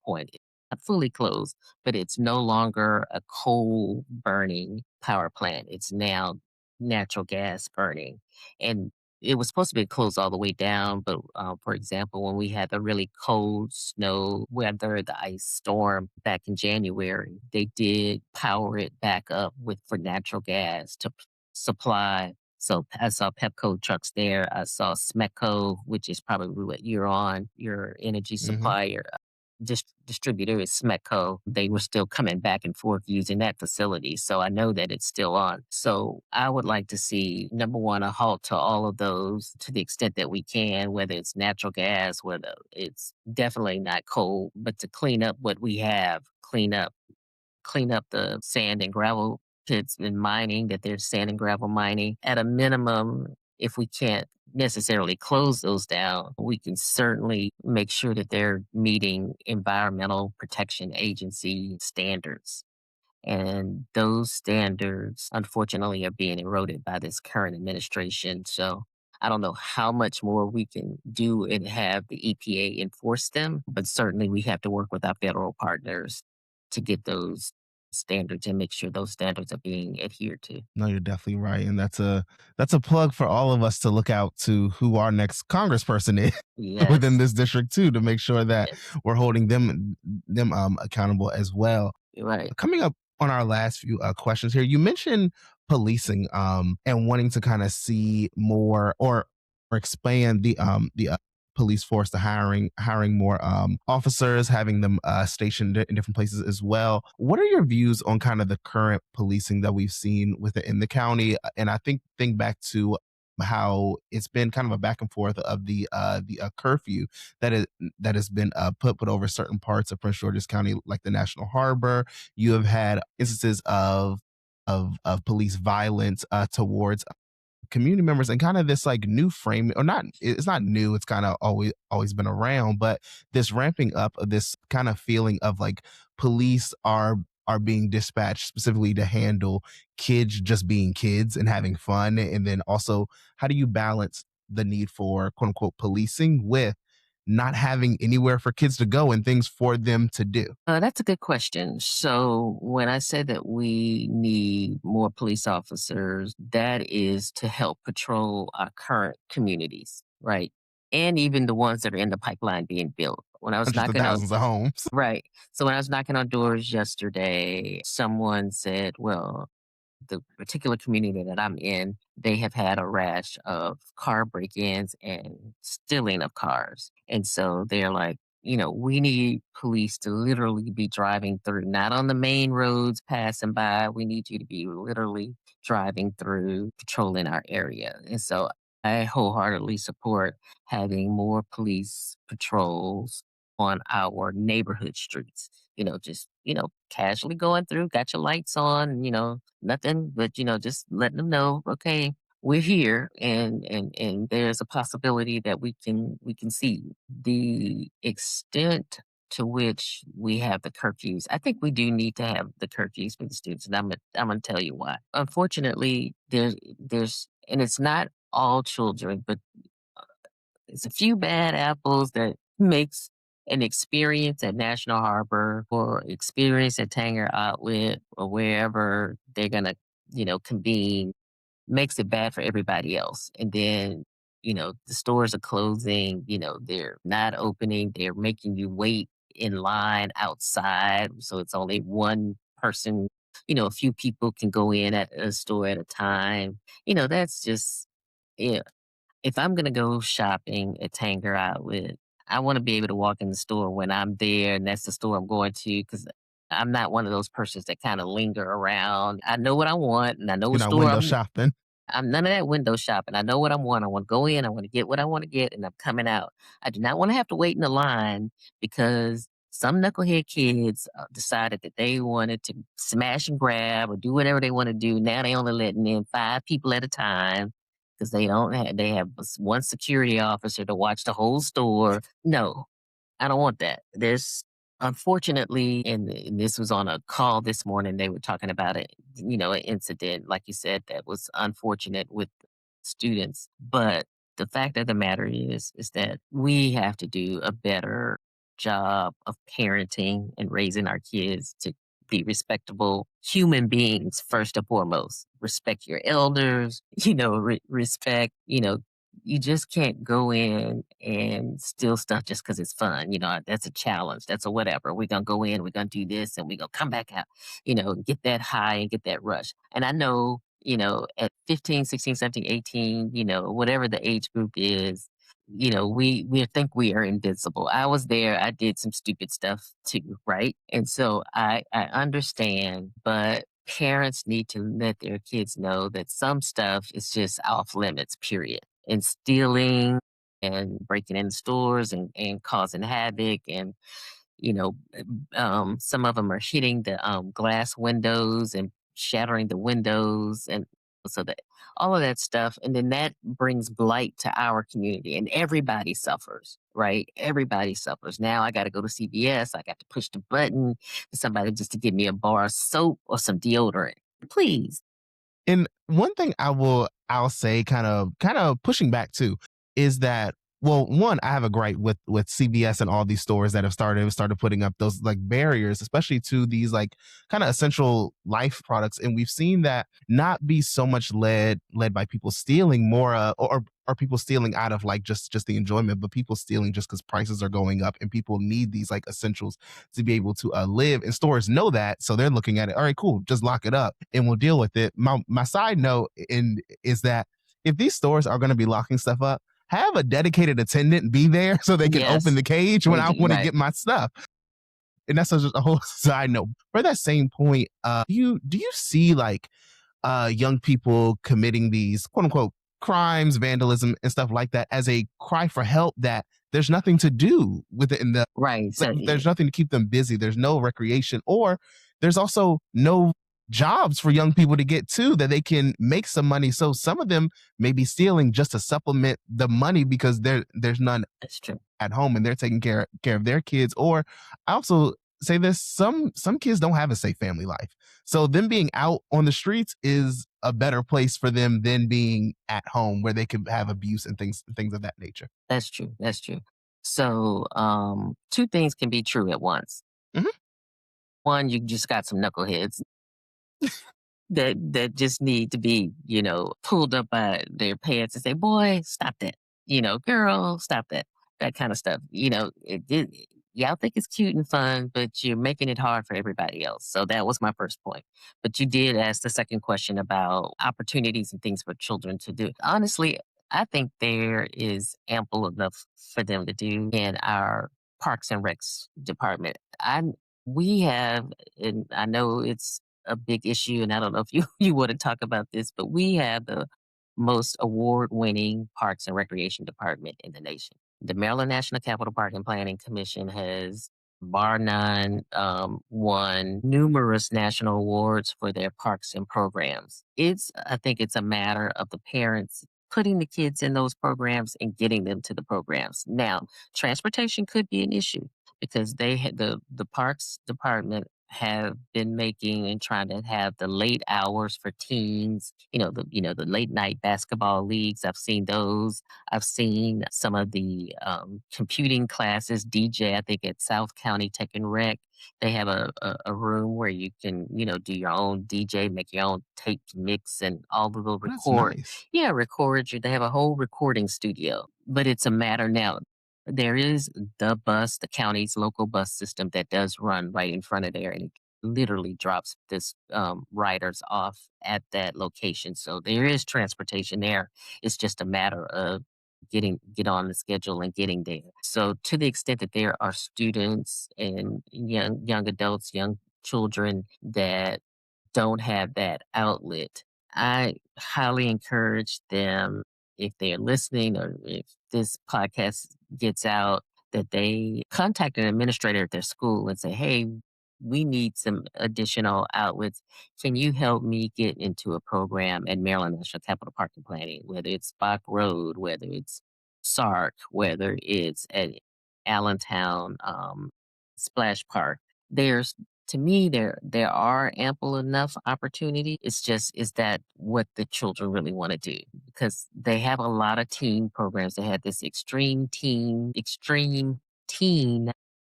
Point. It's not fully closed, but it's no longer a coal burning power plant. It's now natural gas burning. And it was supposed to be closed all the way down, but for example, when we had the really cold snow weather, the ice storm back in January, they did power it back up with for natural gas to supply. So I saw Pepco trucks there. I saw Smecco, which is probably what you're on, your energy Hmm. supplier. distributor is Smecco. They were still coming back and forth using that facility. So I know that it's still on. So I would like to see, number one, a halt to all of those to the extent that we can, whether it's natural gas, whether it's definitely not coal, but to clean up what we have, clean up the sand and gravel pits and mining, that there's sand and gravel mining. At a minimum, if we can't necessarily close those down, we can certainly make sure that they're meeting Environmental Protection Agency standards. And those standards, unfortunately, are being eroded by this current administration. So I don't know how much more we can do and have the EPA enforce them, but certainly we have to work with our federal partners to get those standards and make sure those standards are being adhered to. No, you're definitely right, and that's a plug for all of us to look out to who our next congressperson is within Yes, this district too, to make sure that yes, we're holding them accountable as well. you're right. Coming up on our last few questions here, you mentioned policing and wanting to kind of see more or expand the police force to hiring more officers, having them stationed in different places as well. What are your views on kind of the current policing that we've seen within the county? And I think back to how it's been kind of a back and forth of the curfew that is that has been put over certain parts of Prince George's County, like the National Harbor. You have had instances of police violence towards community members, and kind of this like new frame, or not, it's not new, it's kind of always been around, but this ramping up of this kind of feeling of like police are being dispatched specifically to handle kids just being kids and having fun. And then also, how do you balance the need for quote unquote policing with not having anywhere for kids to go and things for them to do? That's a good question. So, when I say that we need more police officers, that is to help patrol our current communities, right? And even the ones that are in the pipeline being built. When I was Hundreds of knocking on, thousands of homes. right. So, when I was knocking on doors yesterday, someone said, well, the particular community that I'm in, they have had a rash of car break-ins and stealing of cars. And so they're like, we need police to literally be driving through, not on the main roads passing by. We need you to be literally driving through, patrolling our area. And so I wholeheartedly support having more police patrols on our neighborhood streets. Just, casually going through, got your lights on, nothing but, just letting them know, okay, we're here, and there's a possibility that we can see the extent to which we have the curfews. I think we do need to have the curfews for the students, and I'm gonna tell you why. Unfortunately, there's and it's not all children, but it's a few bad apples that makes an experience at National Harbor or experience at Tanger Outlet or wherever they're gonna, convene, makes it bad for everybody else. And then, the stores are closing, they're not opening, they're making you wait in line outside. So it's only one person, a few people can go in at a store at a time. That's just, yeah, if I'm gonna go shopping at Tanger Outlet, I wanna be able to walk in the store when I'm there and that's the store I'm going to, because 'cause I'm not one of those persons that kinda linger around. I know what I want, and I know You're what not store window shopping. I'm none of that window shopping. I know what I want. I wanna go in, I wanna get what I wanna get, and I'm coming out. I do not wanna have to wait in a line because some knucklehead kids, decided that they wanted to smash and grab or do whatever they wanna do. Now they only letting in 5 people at a time because they have one security officer to watch the whole store. No, I don't want that. There's unfortunately, and this was on a call this morning, they were talking about it, an incident, like you said, that was unfortunate with students. But the fact of the matter is that we have to do a better job of parenting and raising our kids to be respectable human beings first and foremost. Respect your elders, respect, you just can't go in and steal stuff just because it's fun. That's a challenge. That's a whatever. We're going to go in, we're going to do this, and we're going to come back out, get that high and get that rush. And I know, at 15, 16, 17, 18, whatever the age group is, we think we are invincible. I was there. I did some stupid stuff too, right? And so I understand, but parents need to let their kids know that some stuff is just off limits, period. And stealing and breaking in stores and causing havoc and some of them are hitting the glass windows and shattering the windows, and so that all of that stuff, and then that brings blight to our community, and everybody suffers, right? Everybody suffers. Now I got to go to CVS. I got to push the button for somebody just to give me a bar of soap or some deodorant. Please, And one thing I'll say kind of pushing back too is that, well, one, I have a gripe with CVS and all these stores that have started putting up those like barriers, especially to these like kind of essential life products. And we've seen that not be so much led by people stealing more or people stealing out of like just the enjoyment, but people stealing just because prices are going up and people need these like essentials to be able to live. And stores know that, so they're looking at it. All right, cool, just lock it up and we'll deal with it. My side note is that if these stores are going to be locking stuff up, have a dedicated attendant be there so they can open yes, the cage when they I do, want to right? get my stuff. And that's just a whole side note. For that same point, do you see like young people committing these quote unquote crimes, vandalism, and stuff like that as a cry for help that there's nothing to do with it in the Right. like So there's nothing to keep them busy. There's no recreation, or there's also no jobs for young people to get to that they can make some money. So some of them may be stealing just to supplement the money because there's none that's true. at home and they're taking care of their kids. Or I also say this, some kids don't have a safe family life. So them being out on the streets is a better place for them than being at home where they could have abuse and things of that nature. That's true. That's true. So two things can be true at once. Mhm. One, you just got some knuckleheads that just need to be, pulled up by their pants and say, "Boy, stop that." "Girl, stop that." That kind of stuff. Y'all think it's cute and fun, but you're making it hard for everybody else. So that was my first point. But you did ask the second question about opportunities and things for children to do. Honestly, I think there is ample enough for them to do in our Parks and Recs department. We have, and I know it's a big issue, and I don't know if you you want to talk about this, but we have the most award-winning Parks and Recreation Department in the nation. The Maryland National Capital Park and Planning Commission has, bar none, won numerous national awards for their parks and programs. I think it's a matter of the parents putting the kids in those programs and getting them to the programs. Now, transportation could be an issue because they had the parks department have been making and trying to have the late hours for teens, the late night basketball leagues. I've seen those. I've seen some of the computing classes, DJ, I think at South County Tech and Rec. They have a room where you can, do your own DJ, make your own tape mix and all the little That's record. nice. Yeah, they have a whole recording studio. But it's a matter now. There is the county's local bus system that does run right in front of there, and it literally drops this riders off at that location. So there is transportation there. It's just a matter of get on the schedule and getting there. So to the extent that there are students and young adults, young children that don't have that outlet, I highly encourage them, if they're listening or if this podcast gets out, that they contact an administrator at their school and say, "Hey, we need some additional outlets. Can you help me get into a program at Maryland National Capital Park and Planning, whether it's Spock Road, whether it's Sark, whether it's at Allentown Splash Park?" There's To me, there are ample enough opportunity. It's just, is that what the children really want to do? Because they have a lot of teen programs. They have this extreme teen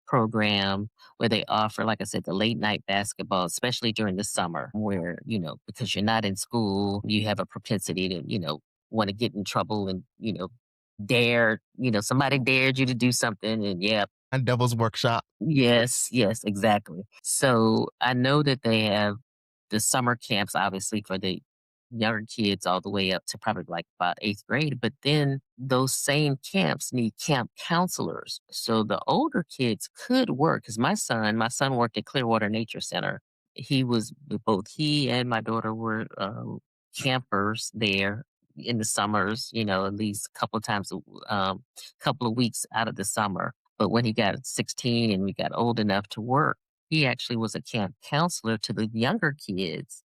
program where they offer, like I said, the late night basketball, especially during the summer, where, because you're not in school, you have a propensity to, want to get in trouble and, somebody dared you to do something, and yeah. And Devil's Workshop. Yes, yes, exactly. So I know that they have the summer camps, obviously, for the younger kids all the way up to probably like about 8th grade. But then those same camps need camp counselors. So the older kids could work because my son worked at Clearwater Nature Center. Both he and my daughter were campers there in the summers, at least a couple of times, couple of weeks out of the summer. But when he got 16 and we got old enough to work, he actually was a camp counselor to the younger kids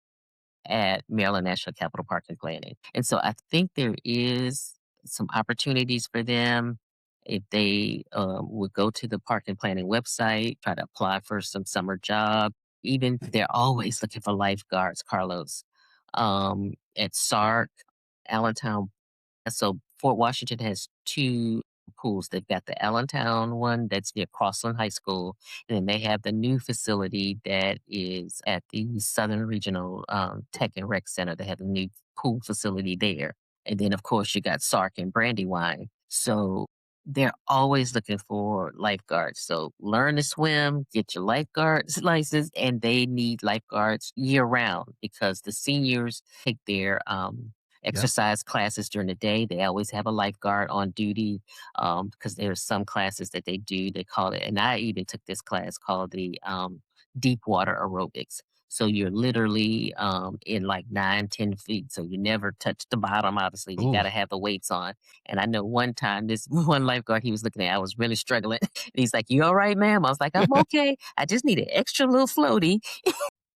at Maryland National Capital Park and Planning. And so I think there is some opportunities for them if they would go to the park and planning website, try to apply for some summer job. Even they're always looking for lifeguards, Carlos. At SARC, Allentown, so Fort Washington has 2 pools. They've got the Allentown one that's near Crossland High School, and then they have the new facility that is at the Southern Regional, Tech and Rec Center. They have a new pool facility there. And then, of course, you got Sark and Brandywine. So they're always looking for lifeguards. So learn to swim, get your lifeguards license, and they need lifeguards year round because the seniors take their Yep. exercise classes during the day. They always have a lifeguard on duty because there's some classes that they do. They call it, and I even took this class called the deep water aerobics. So you're literally in like 9, 10 feet. So you never touch the bottom. Obviously, you got Ooh. to have the weights on. And I know one time this one lifeguard he was looking at, I was really struggling. And he's like, "You all right, ma'am?" I was like, "I'm okay. I just need an extra little floaty."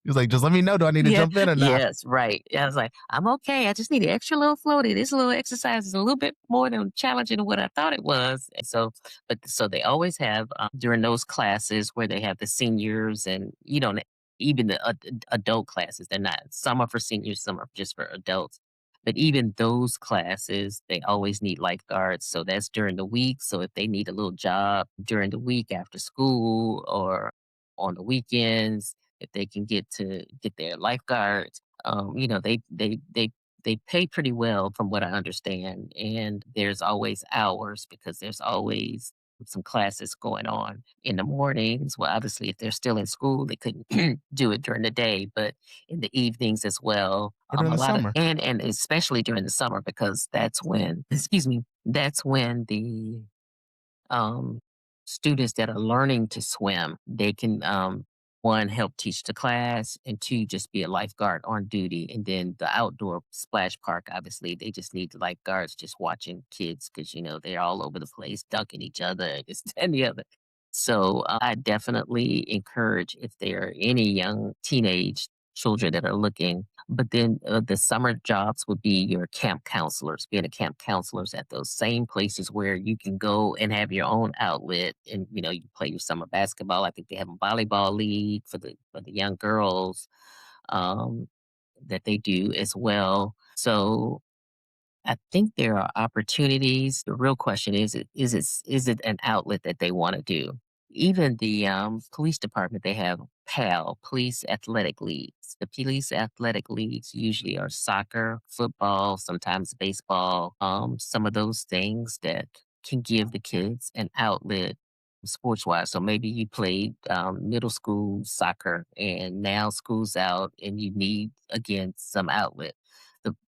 He was like, "Just let me know, do I need to Yeah, jump in or not?" yes, right. I was like, "I'm okay. I just need an extra little floaty. This little exercise is a little bit more than challenging than what I thought it was." And so they always have during those classes where they have the seniors and even the adult classes. They're not. Some are for seniors, some are just for adults. But even those classes, they always need lifeguards. So that's during the week. So if they need a little job during the week after school or on the weekends, if they can get their lifeguards. They pay pretty well from what I understand, and there's always hours because there's always some classes going on in the mornings. Well, obviously, if they're still in school, they couldn't do it during the day, but in the evenings as well. Or during A the lot of summer. and especially during the summer because that's when excuse me, that's when the um, students that are learning to swim, they can one help teach the class, and two just be a lifeguard on duty. And then the outdoor splash park, obviously, they just need the lifeguards just watching kids because they're all over the place, dunking each other, and this and the other. So I definitely encourage if there are any young teenage children that are looking. But then the summer jobs would be your camp counselors, being a camp counselors at those same places where you can go and have your own outlet, and you play your summer basketball. I think they have a volleyball league for the young girls um, that they do as well. So I think there are opportunities. The real question is it an outlet that they want to do? Even the police department, they have PAL, police athletic leagues. The police athletic leagues usually are soccer, football, sometimes baseball, some of those things that can give the kids an outlet sports wise. So maybe you played middle school soccer and now school's out and you need, again, some outlet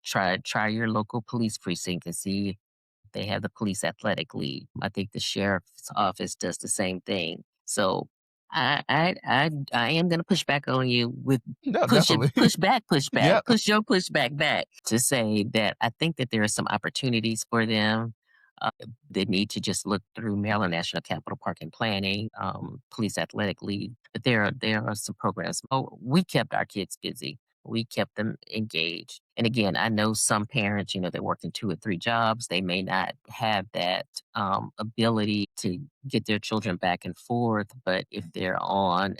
try your local police precinct and see if they have the police athletic league. I think the sheriff's office does the same thing. So I am gonna push back on you with No, definitely. Yep. push your pushback back to say that I think that there are some opportunities for them. Uh, they need to just look through Maryland National Capital Park and Planning, Police Athletic League. But there are some programs. Oh, we kept our kids busy. We kept them engaged. And again, I know some parents, they're working 2 or 3 jobs. They may not have that ability to get their children back and forth. But if they're on,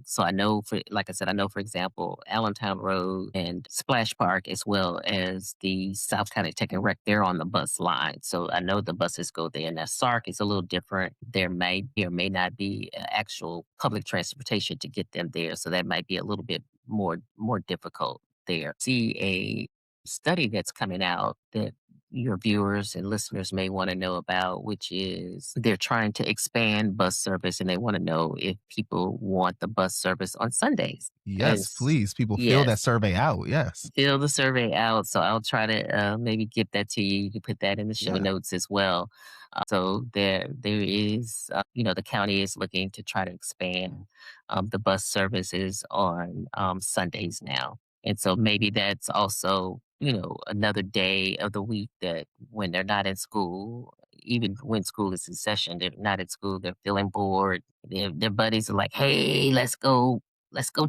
so I know like I said, I know, for example, Allentown Road and Splash Park, as well as the South County Tech and Rec, they're on the bus line. So I know the buses go there. Now, SARC is a little different. There may be or may not be actual public transportation to get them there. So that might be a little bit more difficult there. See a study that's coming out that your viewers and listeners may want to know about, which is they're trying to expand bus service and they want to know if people want the bus service on Sundays. Yes, As please. People fill that yes, survey out. Yes. fill the survey out. So I'll try to maybe get that to you. You can put that in the show Yeah. notes as well. So there is, the county is looking to try to expand the bus services on Sundays now. And so maybe that's also, another day of the week that when they're not in school, even when school is in session, they're not at school, they're feeling bored. Their buddies are like, hey, let's go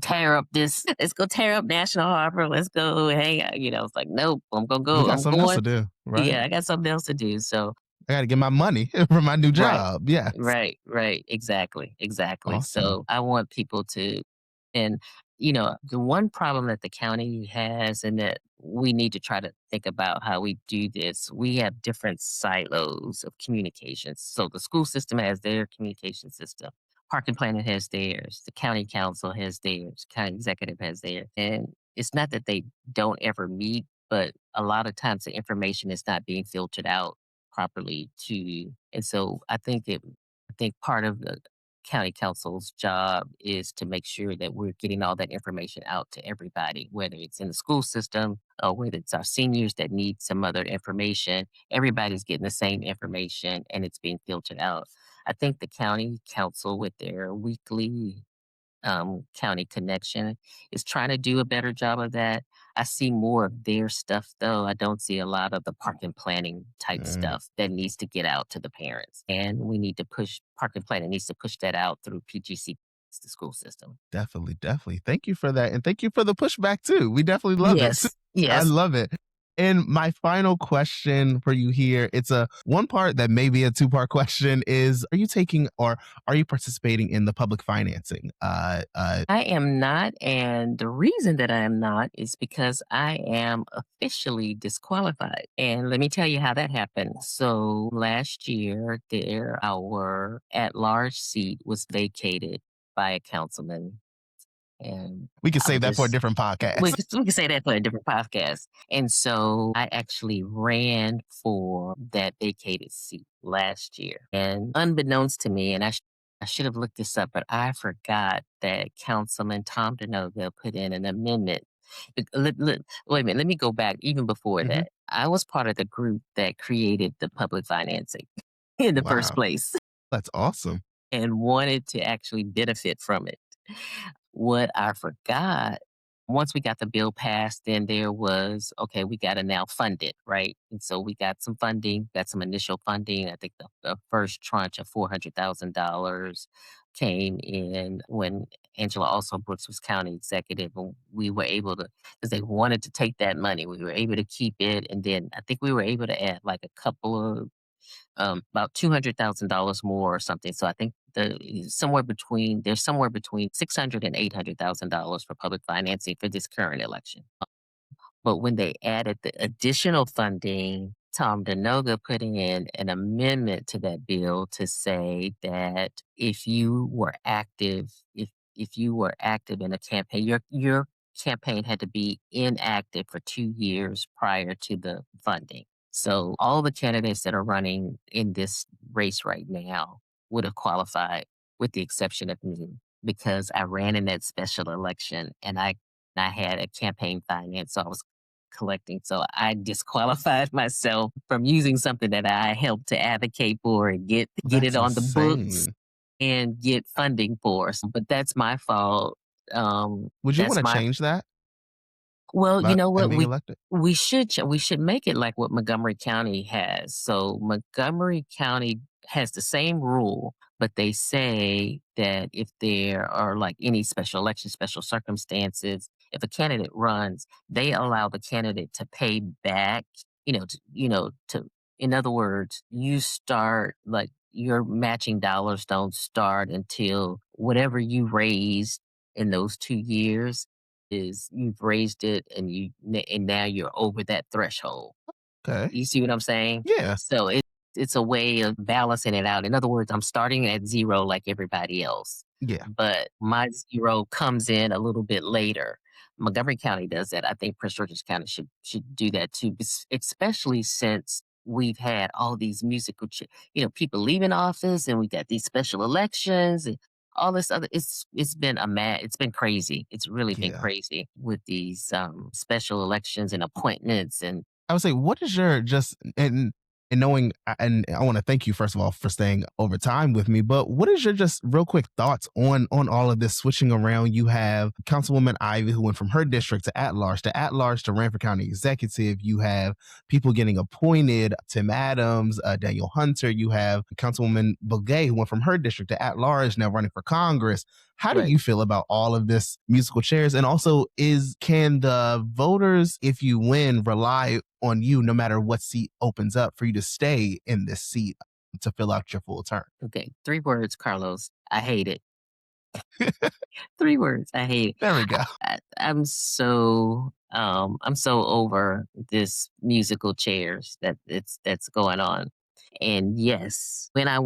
tear up this. Let's go tear up National Harbor. Let's go hang out. It's like, nope, I'm gonna We go. got I'm something else to going. do, right? Yeah, I got something else to do. So I gotta get my money for my new right, job. Yes. right. Exactly, exactly. Awesome. So I want people to, and the one problem that the county has, and that we need to try to think about how we do this. We have different silos of communications. So the school system has their communication system. Parking planning has theirs. The county council has theirs. County executive has theirs. And it's not that they don't ever meet, but a lot of times the information is not being filtered out properly to you. And so I think part of the county council's job is to make sure that we're getting all that information out to everybody, whether it's in the school system or whether it's our seniors that need some other information. Everybody's getting the same information and it's being filtered out. I think the county council with their weekly county connection is trying to do a better job of that. I see more of their stuff though. I don't see a lot of the park and planning type Mm, stuff that needs to get out to the parents. And we need to push park and planning needs to push that out through PGC, the school system. definitely, definitely. Thank you for that. And thank you for the pushback too. We definitely love it. Yes. I Yes. love it. And my final question for you here, it's a one part that may be a two-part question is are you taking or are you participating in the public financing? I am not, and the reason that I am not is because I am officially disqualified. And let me tell you how that happened. So last year, our at-large seat was vacated by a councilman, and We can I would save that for a just different we podcast. could we could say that for a different podcast. And so I actually ran for that vacated seat last year. And unbeknownst to me, and I should have looked this up, but I forgot that Councilman Tom DeNoga put in an amendment. Wait a minute, let me go back even before Mhm. that. I was part of the group that created the public financing in the first Wow. place That's awesome. and wanted to actually benefit from it. What I forgot, once we got the bill passed, then there was, okay, we got to now fund it, right? And so we got some funding, got some initial funding. I think the first tranche of $400,000 came in when Angela Also Brooks was county executive. And we were able to, because they wanted to take that money, we were able to keep it. And then I think we were able to add like a couple of about $200,000 more or something. So I think there's somewhere between 600 and $800,000 for public financing for this current election. But when they added the additional funding, Tom DeNoga put in an amendment to that bill to say that if you were active in a campaign, your campaign had to be inactive for 2 years prior to the funding. So all the candidates that are running in this race right now would have qualified, with the exception of me, because I ran in that special election and I had a campaign finance, so I was collecting. So I disqualified myself from using something that I helped to advocate for and get That's it on the books insane. and get funding for. But that's my fault. Would you want That's to my change that well, you about know and what? being elected? We should make it like what Montgomery County has. So Montgomery County has the same rule, but they say that if there are like any special election, special circumstances, if a candidate runs, they allow the candidate to pay back, to in other words, you start like your matching dollars don't start until whatever you raised in those 2 years is you've raised it and now you're over that threshold. Okay. You see what I'm saying? Yeah. So it's a way of balancing it out. In other words, I'm starting at 0 like everybody else, Yeah. but my 0 comes in a little bit later. Montgomery County does that. I think Prince George's County should do that too, especially since we've had all these people leaving office, and we got these special elections and all this other. It's been it's been crazy. It's really been Yeah. crazy with these special elections and appointments and I would say, what is your just and knowing, and I want to thank you first of all for staying over time with me. But what is your just real quick thoughts on all of this switching around? You have Councilwoman Ivy who went from her district to at large to Ranford County Executive. You have people getting appointed: Tim Adams, Daniel Hunter. You have Councilwoman Bugay who went from her district to at large, now running for Congress. How do right. you feel about all of this musical chairs? And also, is can the voters, if you win, rely on you no matter what seat opens up for you to stay in this seat to fill out your full term? Okay, 3 words, Carlos. I hate it. 3 words. I hate it. There we go. I'm so over this musical chairs that's going on. And yes, There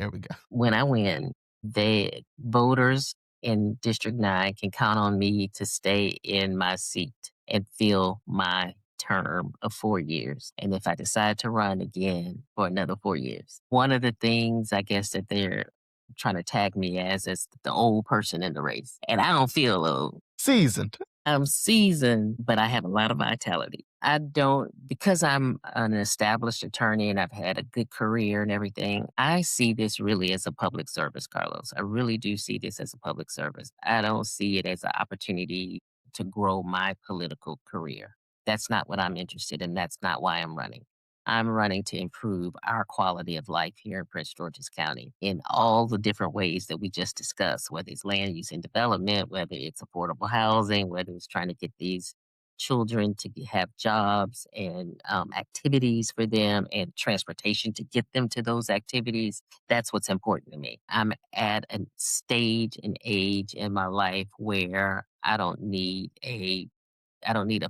we go. when I win, they voters in District 9 can count on me to stay in my seat and fill my term of 4 years. And if I decide to run again for another 4 years, one of the things I guess that they're trying to tag me as is the old person in the race. And I don't feel old. Seasoned. I'm seasoned, but I have a lot of vitality. I don't, because I'm an established attorney and I've had a good career and everything, I see this really as a public service, Carlos. I really do see this as a public service. I don't see it as an opportunity to grow my political career. That's not what I'm interested in. That's not why I'm running. I'm running to improve our quality of life here in Prince George's County in all the different ways that we just discussed, whether it's land use and development, whether it's affordable housing, whether it's trying to get these children to have jobs and activities for them and transportation to get them to those activities. That's what's important to me. I'm at a stage and age in my life where I don't need a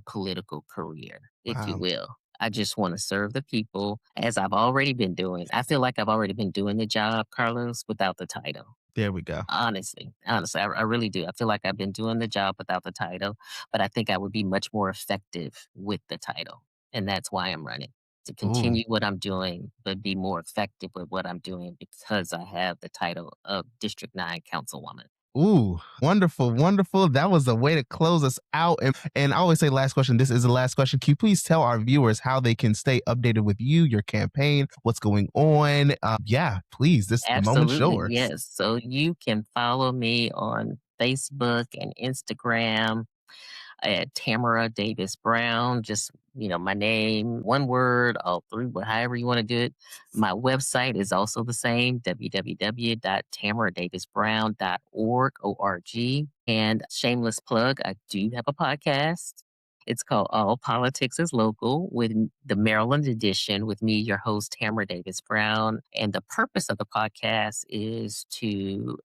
political career, if you Wow. will. I just want to serve the people as I've already been doing. I feel like I've already been doing the job, Carlos, without the title. There we go. Honestly, I really do. I feel like I've been doing the job without the title, but I think I would be much more effective with the title. And that's why I'm running to Ooh. continue what I'm doing, but be more effective with what I'm doing because I have the title of District 9 Councilwoman. Ooh, wonderful, wonderful. That was a way to close us out. And I always say last question. This is the last question. Can you please tell our viewers how they can stay updated with you, your campaign, what's going on? Yeah, please. The moment's Absolutely, yours. yes. So you can follow me on Facebook and Instagram at Tamara Davis Brown. Just, my name, one word, all three, however you want to do it. My website is also the same, www.tamaradavisbrown.org, O-R-G. And shameless plug, I do have a podcast. It's called All Politics is Local with the Maryland edition with me, your host, Tamara Davis Brown. And the purpose of the podcast is to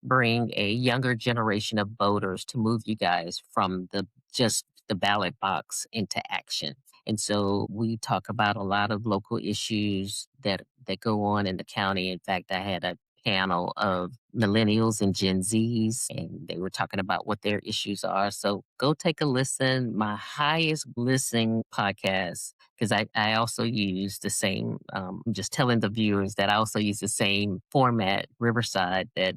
bring a younger generation of voters to move you guys from just the ballot box into action. And so we talk about a lot of local issues that go on in the county. In fact, I had a panel of millennials and Gen Zs, and they were talking about what their issues are. So go take a listen. My highest listening podcast, because I also use the same, I'm just telling the viewers that I also use the same format, Riverside, that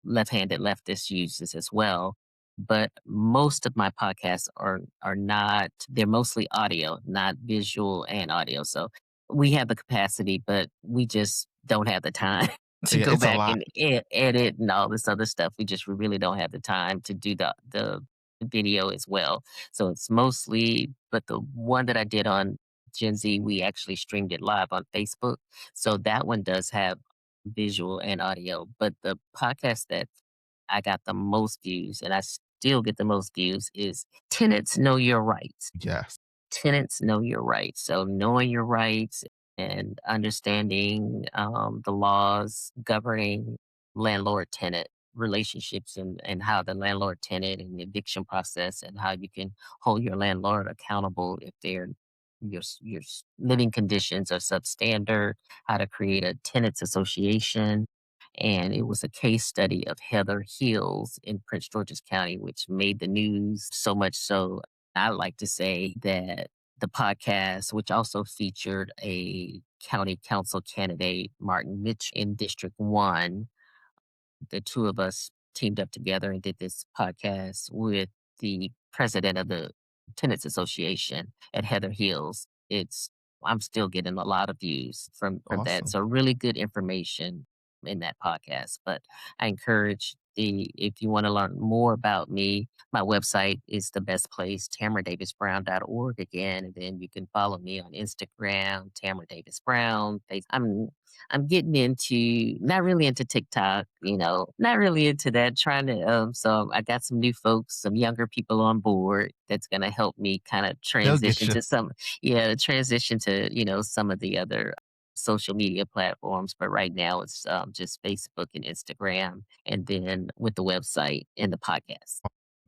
Left Handed Leftist uses as well. But most of my podcasts are not, they're mostly audio, not visual and audio. So we have the capacity, but we just don't have the time to Yeah, go it's a back lot. and edit and all this other stuff. We really don't have the time to do the video as well. So it's mostly, but the one that I did on Gen Z, we actually streamed it live on Facebook. So that one does have visual and audio. But the podcast that I got the most views and I still get the most views is Tenants Know Your Rights. Yes. Tenants know your rights. So knowing your rights and understanding the laws governing landlord tenant relationships and how the landlord tenant and the eviction process and how you can hold your landlord accountable if your living conditions are substandard, how to create a tenants association, And it was a case study of Heather Hills in Prince George's County, which made the news so much so. I like to say that the podcast, which also featured a county council candidate, Martin Mitch, in District 1, the two of us teamed up together and did this podcast with the president of the tenants association at Heather Hills. I'm still getting a lot of views from that. Awesome. So really good information in that podcast. But I encourage the if you want to learn more about me, my website is the best place, tamaradavisbrown.org again. And then you can follow me on Instagram, Tamara Davis Brown. I'm getting into not really into TikTok, not really into that. Trying to so I got some new folks, some younger people on board that's gonna help me kind of They'll get transition you. to transition to, some of the other social media platforms. But right now it's just Facebook and Instagram, and then with the website and the podcast.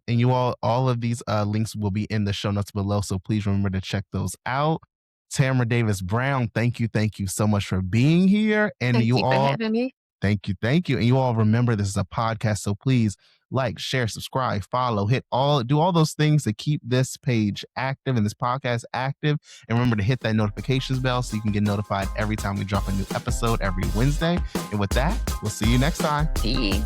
And all of these links will be in the show notes below. So please remember to check those out. Tamara Davis Brown, thank you so much for being here. And Thank you you for all, having me. thank you. And you all remember this is a podcast. So please like, share, subscribe, follow, do all those things to keep this page active and this podcast active. And remember to hit that notifications bell so you can get notified every time we drop a new episode every Wednesday. And with that, we'll see you next time. Peace.